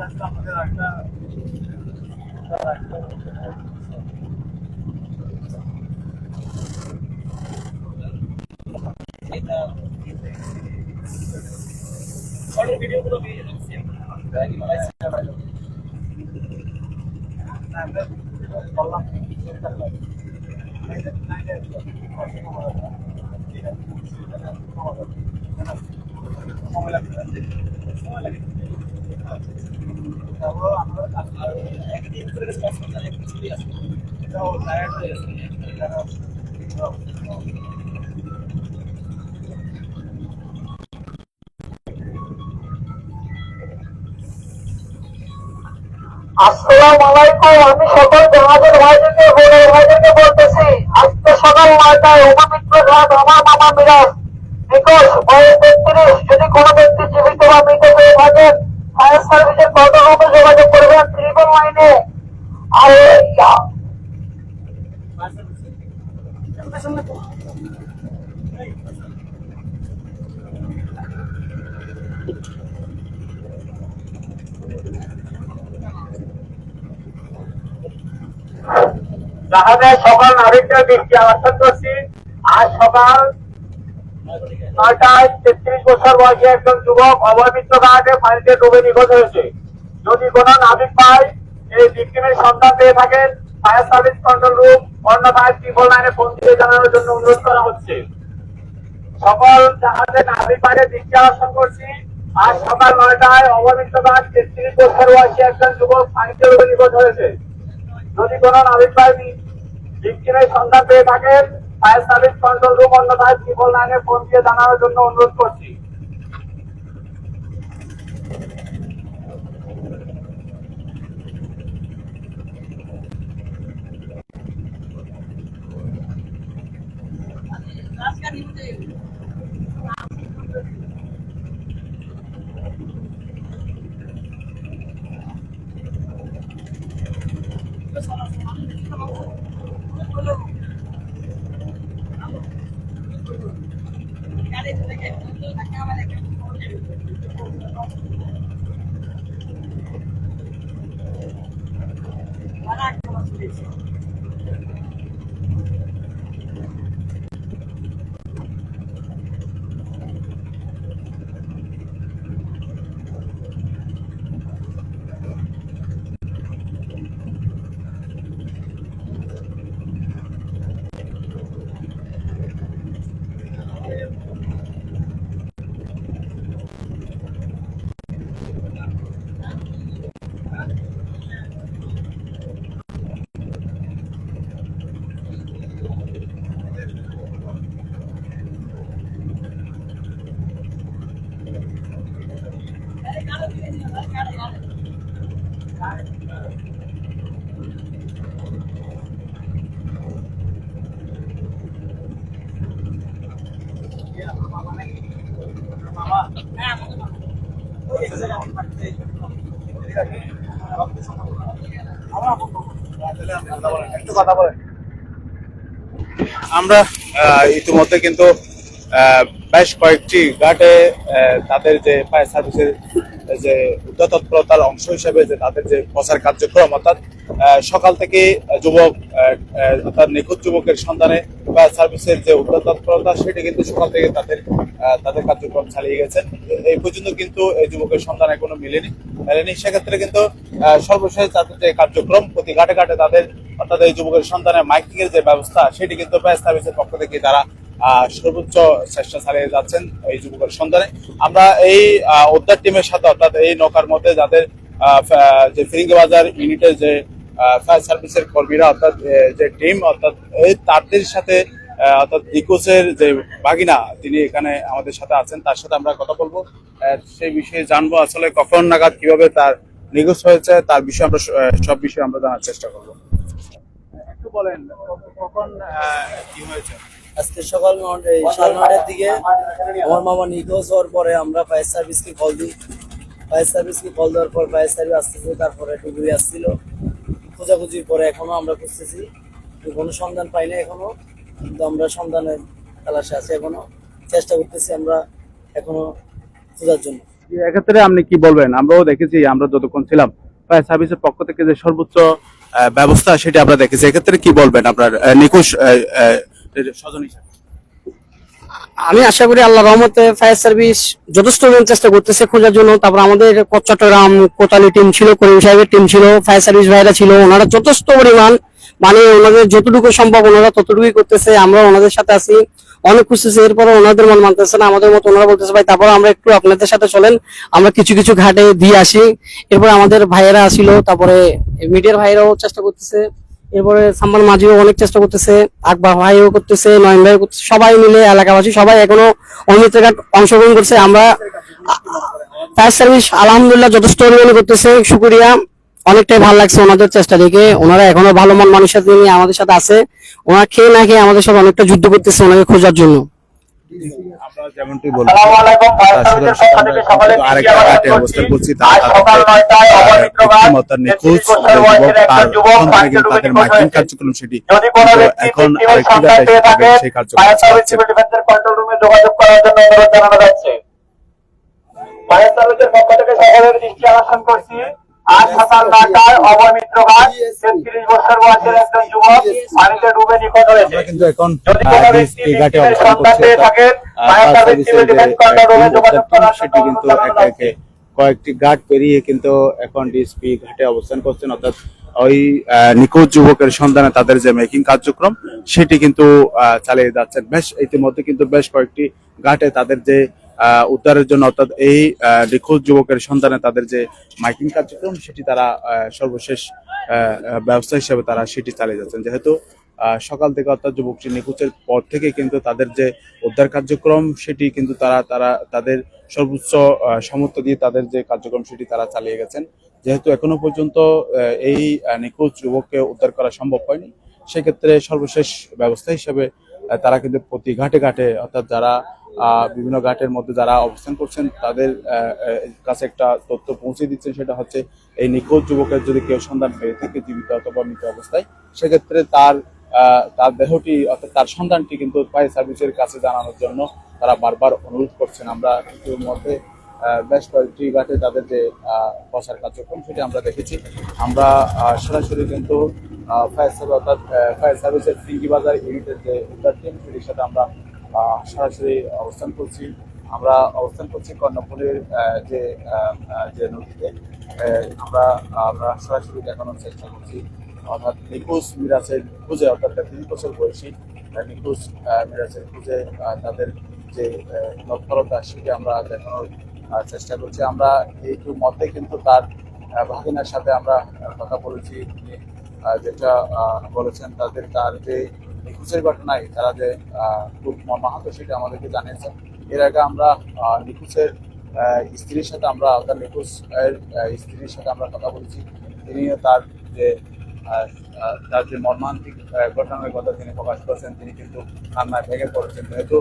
আসসালামু আলাইকুম। আমি সকল জাহাজের ভাইদেরকে বোনের ভাইদেরকে বলতেছি, আজকে সকাল 9টায় উপমিত্র ঘাট আমার মামা মিরাজ নিখোঁজ, বয়স 33। যদি কোনো ব্যক্তি জীবিত বা মৃত হয়ে থাকেন ফায়ার সার্ভিসের কন্ট্রোল রুমে যোগাযোগ করবেন 999-এ। আর জাহাজের সকল নাবিকদের দৃষ্টি আকর্ষণ করছি, আজ সকাল 9টায় 33 বছর বয়সী একজন যুবক অবৈমিত্র ঘাটে পানিতে ডুবে নিখোঁজ হয়েছে। যদি কোনো নাবিক পায় এই ভিকটিমের সন্ধান পেয়ে থাকেন ফায়ার সার্ভিস কন্ট্রোল রুম অন্যথায় 999-এ ফোন দিয়ে জানানোর জন্য অনুরোধ করা হচ্ছে। সকল জাহাজের নাবিক বাইরে দৃষ্টি আকর্ষণ করছি, আজ সকাল 9টায় অবৈমিত্র ঘাট 33 বছর বয়সী একজন যুবক পানিতে ডুবে নিখোঁজ হয়েছে। যদি কোনো নাবিক বাহিনী ভিকটিমের সন্ধান পেয়ে থাকেন ফায়ার সার্ভিস কন্ট্রোল রুম অন্যথায় 999-এ ফোন দিয়ে জানানোর জন্য অনুরোধ করছি। আমরা ইতিমধ্যে কিন্তু বেশ কয়েকটি ঘাটে তাদের যে ফায়ার সার্ভিসের যে উদ্ধার তৎপরতার অংশ হিসেবে যে তাদের যে প্রচার কার্যক্রম অর্থাৎ সকাল থেকে যুবক অর্থাৎ নিখোঁজ যুবকের সন্ধানে ফায়ার সার্ভিসের যে উদ্ধার তৎপরতা সেটি কিন্তু সকাল থেকে তাদের কার্যক্রম চালিয়ে গেছেন। এই পর্যন্ত কিন্তু এই যুবকের সন্ধান এখনো মেলেনি। সেক্ষেত্রে কিন্তু সর্বশেষ তাদের যে কার্যক্রম প্রতি ঘাটে ঘাটে তাদের অর্থাৎ এই যুবকের সন্ধানের মাইকিং এর যে ব্যবস্থা সেটি কিন্তু ফায়ার সার্ভিসের পক্ষ থেকে তারা সর্বোচ্চ চেষ্টা চালিয়ে যাচ্ছেন এই যুবকের সন্ধানে। আমরা এই উদ্ধার টিমের সাথে অর্থাৎ এই নৌকার মধ্যে যাদের যে ফিরিঙ্গিবাজার ইউনিটের যে ফায়ার সার্ভিসের কর্মীরা অর্থাৎ যে টিম অর্থাৎ এই তাদের সাথে অর্থাৎ নিখোঁজের যে বাগিনা তিনি এখানে আমাদের সাথে আছেন, তার সাথে আমরা কথা বলবো, সেই বিষয়ে জানবো আসলে কখন নাগাদ কিভাবে তার নিখোঁজ হয়েছে তার বিষয়ে আমরা সব বিষয়ে আমরা জানার চেষ্টা করবো। একটু বলেন কখন কি হয়েছে? আজকে সকাল 9:30-9:30 দিকে আমার মামা নিখোঁজ হওয়ার পরে আমরা ফায়ার সার্ভিসকে কল দিই। ফায়ার সার্ভিসকে কল দেওয়ার পর ফায়ার সার্ভিস আসতেছে, তারপরে ডুবুরি আসছিল। খোঁজাখুঁজির পরে এখনো আমরা খুঁজতেছি, কোনো সন্ধান পাই না এখনো, কিন্তু আমরা সন্ধানের তালাশে আছি, এখনো চেষ্টা করতেছি আমরা এখনো খোঁজার জন্য। এক্ষেত্রে আপনি কি বলবেন? আমরাও দেখেছি, আমরা যতক্ষণ ছিলাম ফায়ার সার্ভিসের পক্ষ থেকে যে সর্বোচ্চ ব্যবস্থা সেটা আমরা দেখেছি। এক্ষেত্রে কি বলবেন আপনার নিখোঁজ স্বজন হিসেবে? আমি আশা করি আল্লাহ রহমতে ফায়ার সার্ভিস যথেষ্ট চেষ্টা করতেছে খোঁজার জন্য। তারপর আমাদের চট্টগ্রাম কোটালি টিম ছিল, করিম সাহেবের টিম ছিল, ফায়ার সার্ভিস ভাইরা ছিল, ওনারা যথেষ্ট পরিমাণ মানে ওনাদের যতটুকু সম্ভব ওনারা ততটুকুই করতেছে। আমরা ওনাদের সাথে আছি, অনেক খুঁজতেছে, এরপরে ওনাদের মন মানতেছে না, আমাদের মতো ওনারা বলতেছে ভাই তারপর আমরা একটু আপনাদের সাথে চলেন, আমরা কিছু কিছু ঘাটে দিয়ে আসি। এরপর আমাদের ভাইয়েরা আসিল, তারপরে মিডিয়ার ভাইরাও চেষ্টা করতেছে, এরপরে সাম্মান মাঝিও অনেক চেষ্টা করতেছে, আকবর ভাইও করতেছে, নয়ন ভাইও করতেছে, সবাই মিলে এলাকাবাসী সবাই এখনো অমৃতের ঘাট অংশগ্রহণ করছে। আমরা ফায়ার সার্ভিস আলহামদুলিল্লাহ যথেষ্ট পরিমাণে করতেছে, শুকরিয়া। অনেকটাই ভালো লাগছে ওনাদের চেষ্টা দেখে, ওনারা এখনো ভালো মন মানুষের নিয়ে আমাদের সাথে আছে, ওনারা খেয়ে না খেয়ে আমাদের সাথে অনেকটা যুদ্ধ করতেছে ওনাকে খোঁজার জন্য। আমরা যেমনটি বললাম আসসালামু আলাইকুম। ফায়ার সার্ভিসের পক্ষ থেকে সকলে আরেকটা ঘাটে অবস্থান করছি, আজ সকাল 9টায় অপবিত্রবাদ নিখোঁজ একজন যুবক তাদের মাইকিং কার্যক্রম সেটি যদি কোনো ব্যক্তি এখন ভিকটিমের আরেকটি সন্ধান ঘাটে পেয়ে থাকেন সেই কার্যক্রম ফায়ার সার্ভিস চালাচ্ছে। সিভিল ডিফেন্সের কন্ট্রোল রুমে যোগাযোগ করার জন্য অনুরোধ জানানো যাচ্ছে। ফায়ার সার্ভিসের পক্ষ থেকে সকলের দৃষ্টি আকর্ষণ করছি, আজ সকাল 9টায় অপবিত্রবাদ 33 বছর বয়সের একজন যুবক পানিতে ডুবে নিখোঁজ হয়েছে। আমরা কিন্তু এখন যদি কোনো ব্যক্তি এই ঘাটে ভিকটিমের অবস্থান সন্ধান করছি, পেয়ে থাকেন fire service civil defence control রুমে যোগাযোগ করার জন্য সেটি কিন্তু অনুরোধ জানানো একে যাচ্ছে। একে কয়েকটি ঘাট পেরিয়ে কিন্তু এখন ডিএসপি ঘাটে অবস্থান করছেন, অর্থাৎ ওই নিখোঁজ যুবকের সন্ধানে তাদের যে মেকিং কার্যক্রম সেটি কিন্তু চালিয়ে যাচ্ছেন। বেশ ইতিমধ্যে কিন্তু বেশ কয়েকটি ঘাটে তাদের যে উদ্ধারের জন্য, অর্থাৎ এই নিখোঁজ যুবকের সন্ধানে তাদের যে মাইকিং কার্যক্রম সেটি তারা সর্বশেষ ব্যবস্থা হিসেবে তারা সেটি চালিয়ে যাচ্ছেন। যেহেতু সকাল থেকে অর্থাৎ যুবকটি নিখোঁজের পর থেকে কিন্তু তাদের যে উদ্ধার কার্যক্রম সেটি কিন্তু তারা তাদের সর্বোচ্চ সামর্থ্য দিয়ে তাদের যে কার্যক্রম সেটি তারা চালিয়ে গেছেন। যেহেতু এখনো পর্যন্ত এই নিখোঁজ যুবককে উদ্ধার করা সম্ভব হয়নি, সেক্ষেত্রে সর্বশেষ ব্যবস্থা হিসেবে তারা কিন্তু প্রতি ঘাটে ঘাটে, অর্থাৎ যারা বিভিন্ন ঘাটের মধ্যে যারা অবস্থান করছেন তাদের কাছে একটা তথ্য পৌঁছে দিচ্ছেন, সেটা হচ্ছে এই নিখোঁজ যুবকের যদি কেউ সন্ধান পেয়ে থাকে জীবিত অথবা মৃত অবস্থায়, সেক্ষেত্রে তার দেহটি অর্থাৎ তার সন্ধানটি কিন্তু ফায়ার সার্ভিসের কাছে জানানোর জন্য তারা বারবার অনুরোধ করছেন। আমরা ইতিমধ্যে বেশ কয়েকটি ঘাটে তাদের যে বসার কার্যক্রম সেটি আমরা দেখেছি। আমরা সরাসরি কিন্তু ফায়ার সার্ভিস অর্থাৎ ফায়ার সার্ভিসের ফিঙ্গি বাজার ইউনিটের যে উদ্ধার টিম সেটির সাথে আমরা সরাসরি অবস্থান করছি। আমরা অবস্থান করছি কর্ণফুলীর যে নদীতে। আমরা সরাসরি দেখানোর চেষ্টা করছি, অর্থাৎ নিখোঁজ মিরাজের খুঁজে, অর্থাৎ 30 বছর বয়সী নিখোঁজ মিরাজের খুঁজে তাদের যে তৎপরতা সেটি আমরা দেখানোর চেষ্টা করছি। আমরা এইটুর মধ্যে কিন্তু তার ভাগিনার সাথে আমরা কথা বলেছি, তিনি যেটা বলেছেন তার যে নিখোঁজের ঘটনায় তারা যে খুব মর্মাহত সেটা আমাদেরকে জানিয়েছেন। এর আগে আমরা নিখোঁজের স্ত্রীর সাথে অর্থাৎ নিখোঁজ স্ত্রীর সাথে আমরা কথা বলেছি। তিনি তার যে মর্মান্তিক ঘটনার কথা তিনি প্রকাশ করেছেন, তিনি কিন্তু কান্নায় ভেঙে পড়েছেন। যেহেতু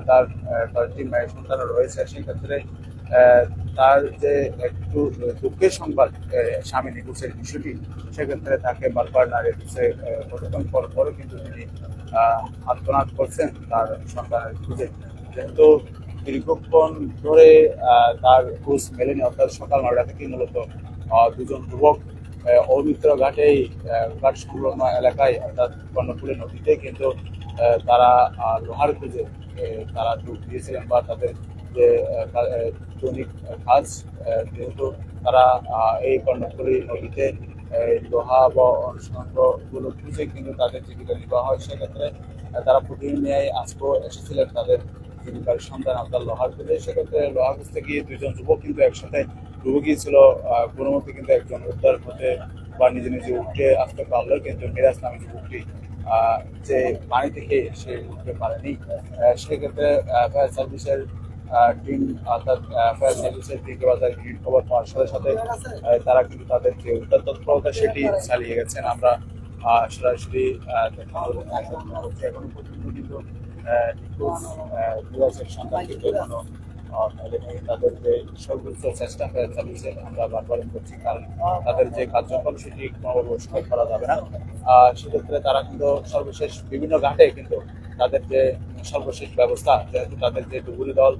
তার কয়েকটি মেয়ে সন্তান রয়েছে, সেই ক্ষেত্রে তার যে একটু দুঃখের সংবাদ স্বামী নিখোঁজের বিষয়টি, সেক্ষেত্রে তাকে বারবার নারী দিচ্ছে কতক্ষণ পর পরও কিন্তু তিনি আত্মনাদ করছেন তার সন্তানের খুঁজে। যেহেতু দীর্ঘক্ষণ ধরে তার খোঁজ মেলেনি, অর্থাৎ সকাল 9টা থেকে মূলত দুজন যুবক অমিত্র ঘাটেই ঘাট সংলগ্ন এলাকায় অর্থাৎ কর্ণফুলী নদীতে কিন্তু তারা লোহার খুঁজে তারা ডুব দিয়েছিলেন, বা তাদের যে দৈনিক কাজ, যেহেতু তারা এই কর্ণফুলী নদীতে লোহা বা অনুষঙ্গগুলো খুঁজে কিন্তু তাদের জীবিকা নির্বাহ হয়, সেক্ষেত্রে তারা প্রতিদিন নিয়ে আজকেও এসেছিলেন তাদের জীবিকার সন্ধান অর্থাৎ লোহার খুঁজে। সেক্ষেত্রে লোহা খুঁজতে গিয়ে দুজন যুবক কিন্তু একসাথে ডুবে গিয়েছিল। কোনো মতে কিন্তু একজন উদ্ধার হতে বা নিজে নিজে উঠে আসতে পারলেও কিন্তু মিরাজ নামে যুবকটি যে পানি থেকে সে উঠতে পারেনি। সেক্ষেত্রে ফায়ার সার্ভিসের টিম অর্থাৎ ফায়ার সার্ভিসের দিকে বাজার ইউনিট খবর পাওয়ার সাথে সাথে তারা কিন্তু তাদের যে উদ্ধার তৎপরতা সেটি চালিয়ে গেছেন। আমরা সরাসরি এখনো পর্যন্ত কিন্তু নিখোঁজের সন্ধান কিন্তু এখনো তাদের যে সর্বোচ্চ চেষ্টা ফায়ার সার্ভিসে আমরা বারবার করছি, কারণ তাদের যে কার্যক্রম সেটি কোনো করা যাবে না। সেক্ষেত্রে তারা কিন্তু সর্বশেষ বিভিন্ন ঘাটে কিন্তু তাদের যে সর্বশেষ ব্যবস্থা, যেহেতু তাদের যে ডুবুরি দল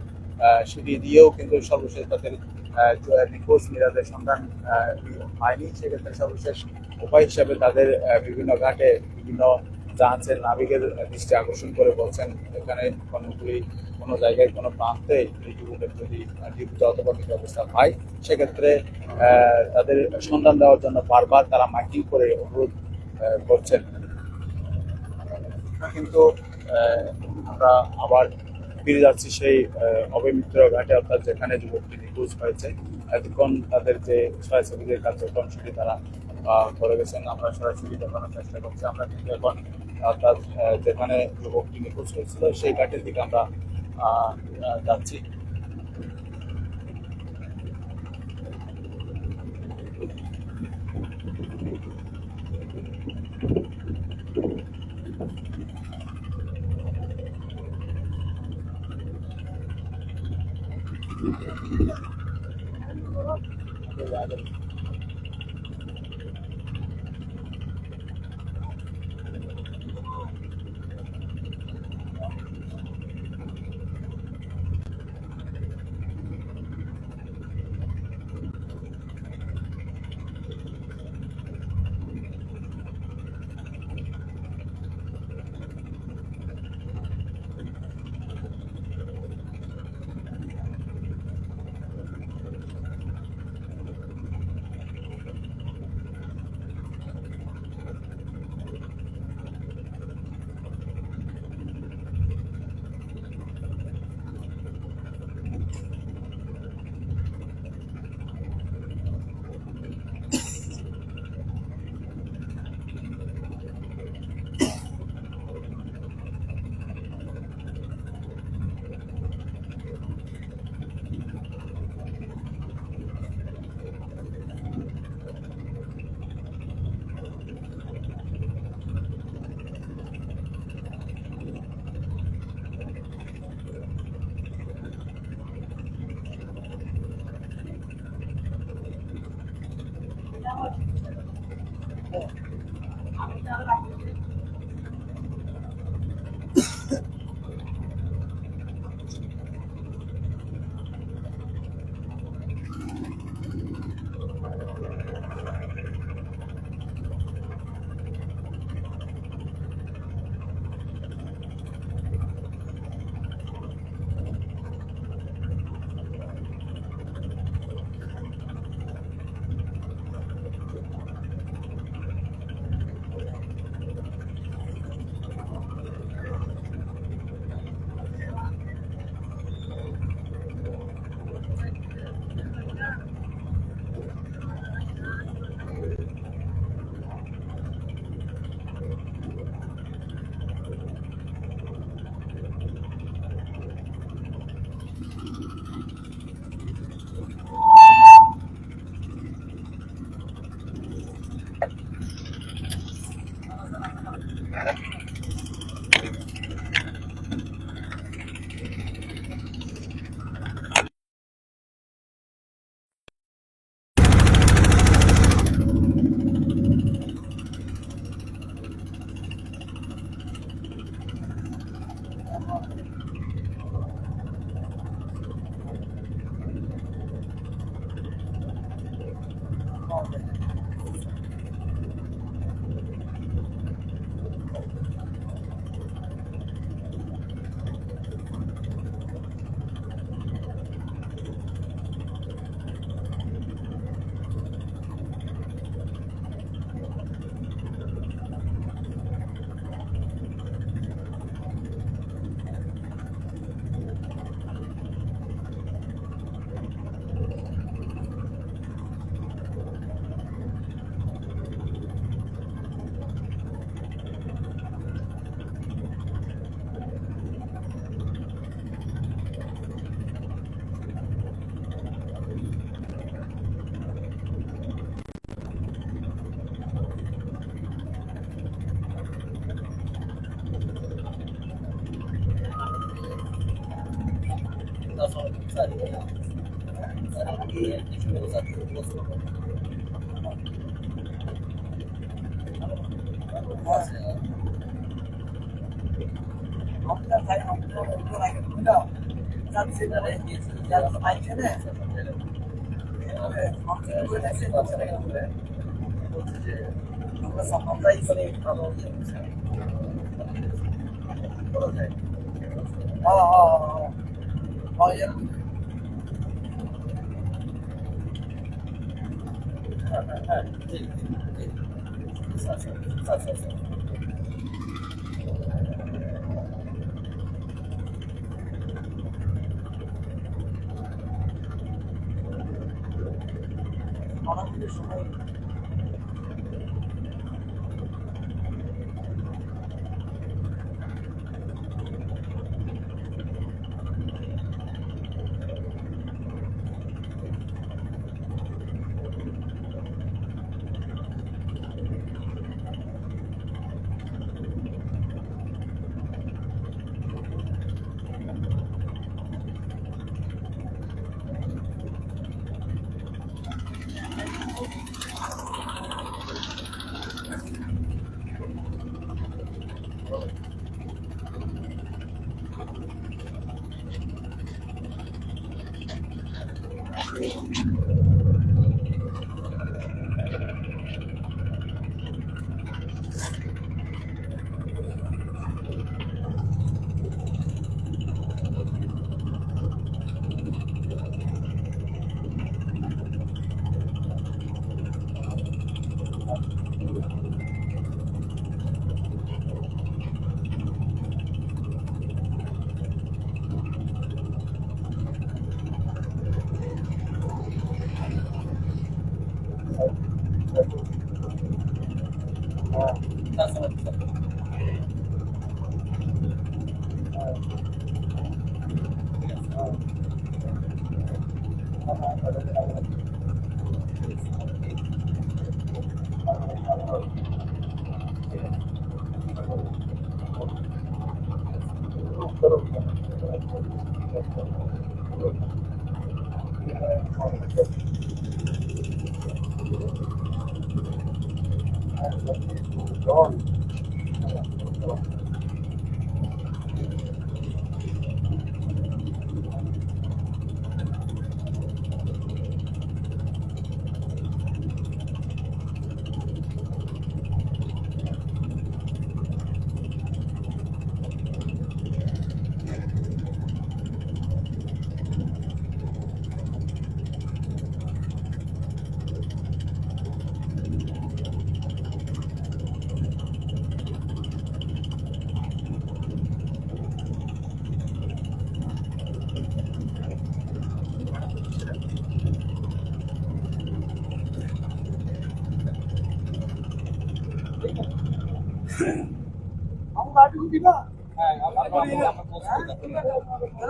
সেটি দিয়েও কিন্তু সর্বশেষ তাদের নিখোঁজ মিরাজের সন্ধান হয়নি। সেক্ষেত্রে সর্বশেষ উপায় হিসাবে তাদের বিভিন্ন ঘাটে বিভিন্ন জাহাজের নাবিকের দৃষ্টি আকর্ষণ করে বলছেন, এখানে কোনো জায়গায় কোনো প্রান্তে এই যুবকের যদি জীবিত অথবা মৃত অবস্থা পায়, সেক্ষেত্রে তাদের সন্ধান দেওয়ার জন্য বারবার তারা মাইকিং করে অনুরোধ করছেন। কিন্তু আমরা আবার ফিরে যাচ্ছি সেই অবিমিত্র ঘাটে, অর্থাৎ যেখানে যুবকটি নিখোঁজ হয়েছে। এতক্ষণ তাদের যে ছায়াছবিদের কার্যক্রম সেটি তারা করে গেছেন, আমরা সরাসরি দেখানোর চেষ্টা করছি। আমরা কিন্তু এখন অর্থাৎ যেখানে যুবকটি নিখোঁজ হয়েছিল সেই ঘাটের দিকে আমরা যাচ্ছি।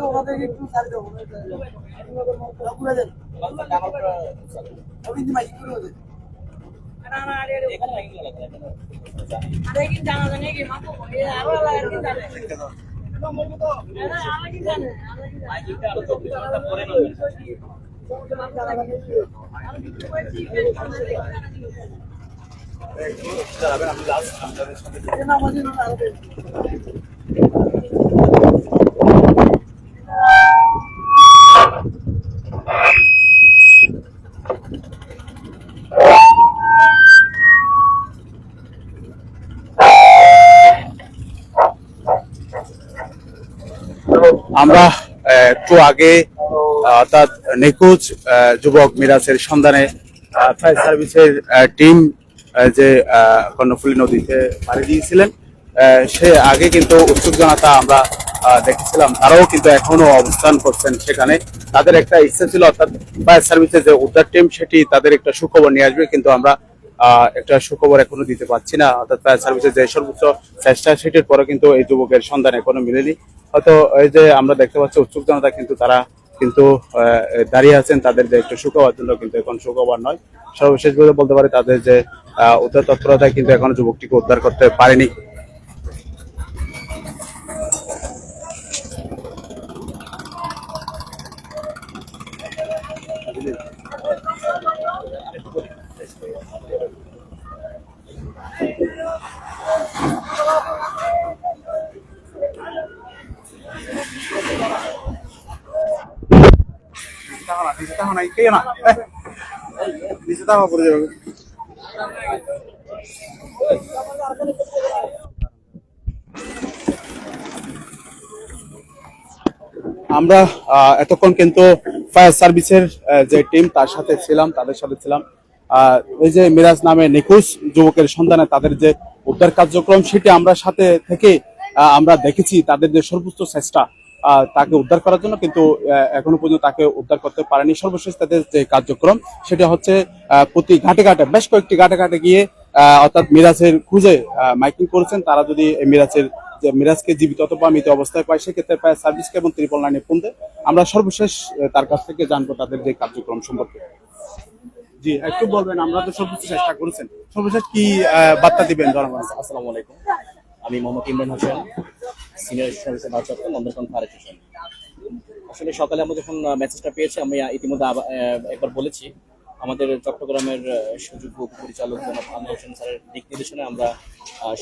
ওনাদেরকে একটু সারি দেবো ঘুরে দেন অভিজ্ঞ মাইক করে দেন আমরা একটু আগে অর্থাৎ নিখোঁজ যুবক মিরাজের সন্ধানে ফায়ার সার্ভিসের টিম যে কর্ণফুলী নদীতে পাড়ি দিয়েছিলেন সে আগে কিন্তু উৎসুক জনতা আমরা দেখেছিলাম, তারাও কিন্তু এখনো অবস্থান করছেন সেখানে। তাদের একটা ইচ্ছা ছিল অর্থাৎ ফায়ার সার্ভিসের যে উদ্ধার টিম সেটি তাদের একটা সুখবর নিয়ে আসবে, কিন্তু আমরা একটা সুখবর এখনো দিতে পারছি না। অর্থাৎ ফায়ার সার্ভিসের যে সর্বোচ্চ চেষ্টা সেটির পরে কিন্তু এই যুবকের সন্ধান এখনো মিলেনি। হয়তো এই যে আমরা দেখতে পাচ্ছি উৎসুক জনতা কিন্তু তারা কিন্তু দাঁড়িয়ে আছেন তাদের যে একটু সুখবর জন্য, কিন্তু এখন সুখবর নয়। সর্বশেষ বলতে পারে তাদের যে উদ্ধার তৎপরতায় কিন্তু এখনো যুবকটিকে উদ্ধার করতে পারেনি। আমরা এতক্ষণ কিন্তু ফায়ার সার্ভিসের যে টিম তার সাথে ছিলাম, তাদের সাথে ছিলাম। এই যে মিরাজ নামে নিখোঁজ যুবকের সন্ধানে তাদের যে উদ্ধার কার্যক্রম সেটি আমরা সাথে থেকে আমরা দেখেছি তাদের যে সর্বোচ্চ চেষ্টা তাকে উদ্ধার করার জন্য, কিন্তু এখনো পর্যন্ত তাকে উদ্ধার করতে পারেনি। সর্বশেষ তাদের যে কার্যক্রম সেটা হচ্ছে প্রতি ঘাটে ঘাটে বেশ কয়েকটি ঘাটে ঘাটে গিয়ে অর্থাৎ মিরাজের খুঁজে মাইকিং করেছেন। তারা যদি মিরাজকে জীবিত অথবা মৃত অবস্থায় পায় সেক্ষেত্রে ফায়ার সার্ভিসকে এবং 999 ফোন দেয়। আমরা সর্বশেষ তার কাছ থেকে জানবো তাদের যে কার্যক্রম সম্পর্কে। জি একটু বলবেন, আমরা তো সর্বোচ্চ চেষ্টা করেছেন, সর্বশেষ কি বার্তা দিবেন জনগণ? আসসালামু আলাইকুম, আমি Mohammad Imran Hossain, senior service vice Nandankanan fire station. আসলে সকালে আমরা যখন মেসেজটা পেয়েছি, আমি ইতিমধ্যে একবার বলেছি, আমাদের চট্টগ্রামের সুযোগ্য পরিচালক জনাব আনোয়ার হোসেন স্যারের দিক নির্দেশনে আমরা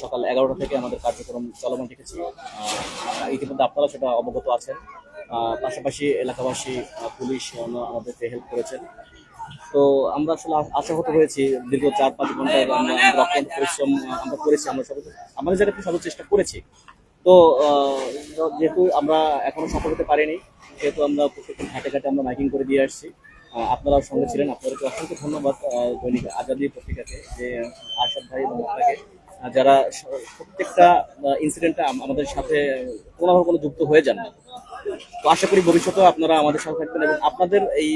সকাল 11টা থেকে আমাদের কার্যক্রম চলমান রেখেছি। ইতিমধ্যে আপনারা সেটা অবগত আছেন। পাশাপাশি এলাকাবাসী, পুলিশ আমাদেরকে হেল্প করেছেন। তো আমরা আসলে আশাহত হয়েছি, দীর্ঘ 4-5 ঘন্টা আমরা রক্তাক্ত পরিশ্রম আমরা করেছি, আমরা আমাদের জায়গায় সর্বোচ্চ চেষ্টা করেছি। তো যেহেতু আমরা এখনো সফল হতে পারিনি, সেহেতু আমরা প্রত্যেকটা ঘাটে ঘাটে আমরা মাইকিং করে দিয়ে আসছি। আপনারাও সঙ্গে ছিলেন, আপনাদেরকে অসংখ্য ধন্যবাদ দৈনিক আজাদী পত্রিকাকে, যে আরশাদ ভাই এবং আপনাকে, যারা প্রত্যেকটা ইনসিডেন্টে আমাদের সাথে কোনোভাবে কোনো যুক্ত হয়ে যান। তো আশা করি ভবিষ্যতেও আপনারা আমাদের সাথে থাকবেন, এবং আপনাদের এই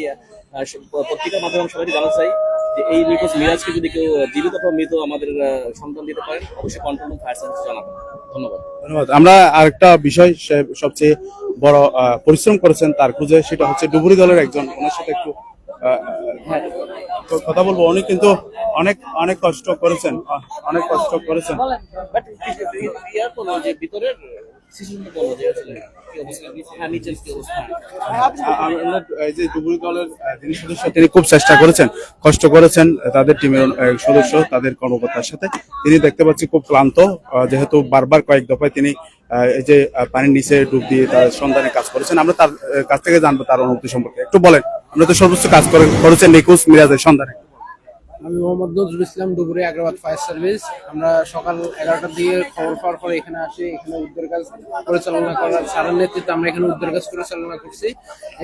পত্রিকার মাধ্যমে আমি সবাইকে জানাতে চাই যে এই নিখোঁজ মিরাজকে যদি কেউ জীবিত অথবা মৃত আমাদের সন্ধান দিতে পারেন, অবশ্যই কন্ট্রোল রুম ফায়ার সার্ভিস জানাবেন। ধন্যবাদ। আমরা আরেকটা বিষয়, সবচেয়ে বড় পরিশ্রম করেছেন তার খুঁজে, সেটা হচ্ছে ডুবুরি দলের একজন, ওনার সাথে একটু কথা বলবো। উনি কিন্তু অনেক অনেক কষ্ট করেছেন, ভিতরের এই যে ডুবুরি দলের যিনি সদস্য, তিনি খুব চেষ্টা করেছেন, কষ্ট করেছেন তাদের টিমের সদস্য, তাদের কর্মকর্তার সাথে। তিনি দেখতে পাচ্ছি খুব ক্লান্ত, যেহেতু বারবার কয়েক দফায় তিনি এই যে পানির নিচে ডুব দিয়ে তার সন্ধানে কাজ করেছেন। আমরা তার কাছ থেকে জানবো তার অনুভূতি সম্পর্কে। একটু বলেন, আমরা তো সর্বোচ্চ কাজ করেছেন নিখোঁজ মিরাজের সন্ধানে। আমি মোহাম্মদ নজরুল ইসলাম, ডুবুরি আগ্রাবাদ ফায়ার সার্ভিস। আমরা সকাল 11টার দিকে খবর পাওয়ার পরে এখানে আসি, এখানে উদ্ধার কাজ পরিচালনা করার স্যারের নেতৃত্বে আমরা এখানে উদ্ধার কাজ পরিচালনা করছি।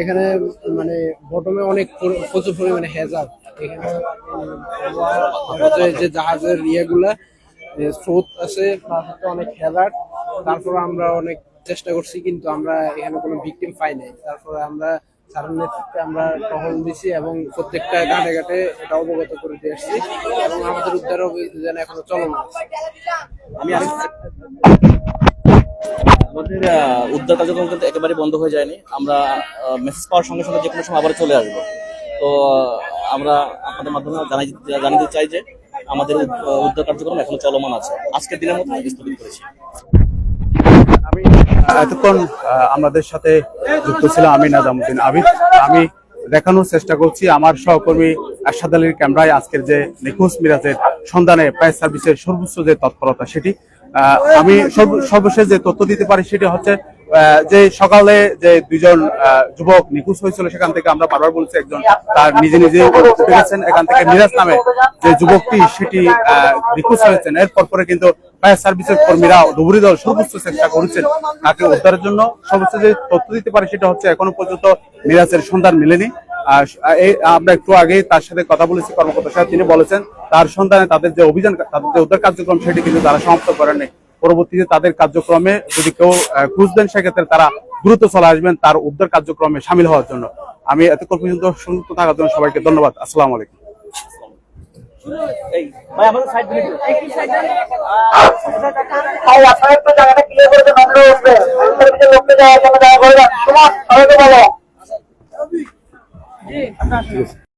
এখানে মানে বটমে অনেক প্রচুর পরিমাণে হ্যাজার্ড, এখানে যে জাহাজের ইয়েগুলা স্রোত আছে, অনেক হ্যাজার্ড। তারপরে আমরা অনেক চেষ্টা করছি, কিন্তু আমরা এখানে কোনো ভিকটিম পাই নাই। তারপরে আমরা স্যারের নেতৃত্বে আমরা টহল দিছি এবং প্রত্যেকটা ঘাটে ঘাটে এটা অবগত করে দিয়ে আসছি, এবং আমাদের উদ্ধার অভিযান এখনো চলমান আছে। আমাদের উদ্ধার কার্যক্রম কিন্তু একেবারে বন্ধ হয়ে যায়নি। আমরা মেসেজ পাওয়ার সঙ্গে সঙ্গে যে কোনো সময় আবার চলে আসবো। তো আমরা আপনাদের মাধ্যমে জানিয়ে দিতে চাই যে আমাদের উদ্ধার কার্যক্রম এখনো চলমান আছে। আজকের দিনের মতো স্থগিত করেছি। আমি এতক্ষণ আমাদের সাথে যুক্ত ছিলাম আমি নাজামুদ্দিন আবিদ। আমি দেখানোর চেষ্টা করছি আমার সহকর্মী আরশাদ আলীর ক্যামেরায় আজকের যে নিখোঁজ মিরাজের সন্ধানে ফায়ার সার্ভিসের সর্বোচ্চ যে তৎপরতা সেটি। আমি সর্বশেষ যে তথ্য দিতে পারি সেটি হচ্ছে যে সকালে যে 2জন যুবক নিখোঁজ হয়েছিল, সেখান থেকে আমরা বারবার বলছি একজন তার নিজে উঠে গেছেন। এখান থেকে মিরাজ নামে যে যুবকটি সেটি নিখোঁজ হয়েছেন। এরপর পরে কিন্তু ফায়ার সার্ভিসের কর্মীরা, ডুবুরি দল সর্বোচ্চ চেষ্টা করেছেন তাকে উদ্ধারের জন্য। সর্বোচ্চ যে তথ্য দিতে পারি সেটা হচ্ছে এখনো পর্যন্ত মিরাজের সন্ধান মেলেনি। আমরা একটু আগে তার সাথে কথা বলেছি কর্মকর্তার সাথে, তিনি বলেছেন তার সন্ধানে তাদের যে অভিযান, তাদের যে উদ্ধার কার্যক্রম সেটি কিন্তু তারা সমাপ্ত করেননি। পরবর্তীতে তাদের কার্যক্রমে যদি কেউ খুঁজ দেন সেক্ষেত্রে তারা দ্রুত চলে আসবেন তার উদ্ধার কার্যক্রমে সামিল হওয়ার জন্য। আমি এতক্ষণ পর্যন্ত সংযুক্ত থাকার জন্য সবাইকে ধন্যবাদ। আসসালামু আলাইকুম। আপনার একটু জায়গাটা ক্লিয়ার করে দেন, লোককে যাওয়ার জন্য জায়গা করে দেন। তোমার সবাইকে বলো।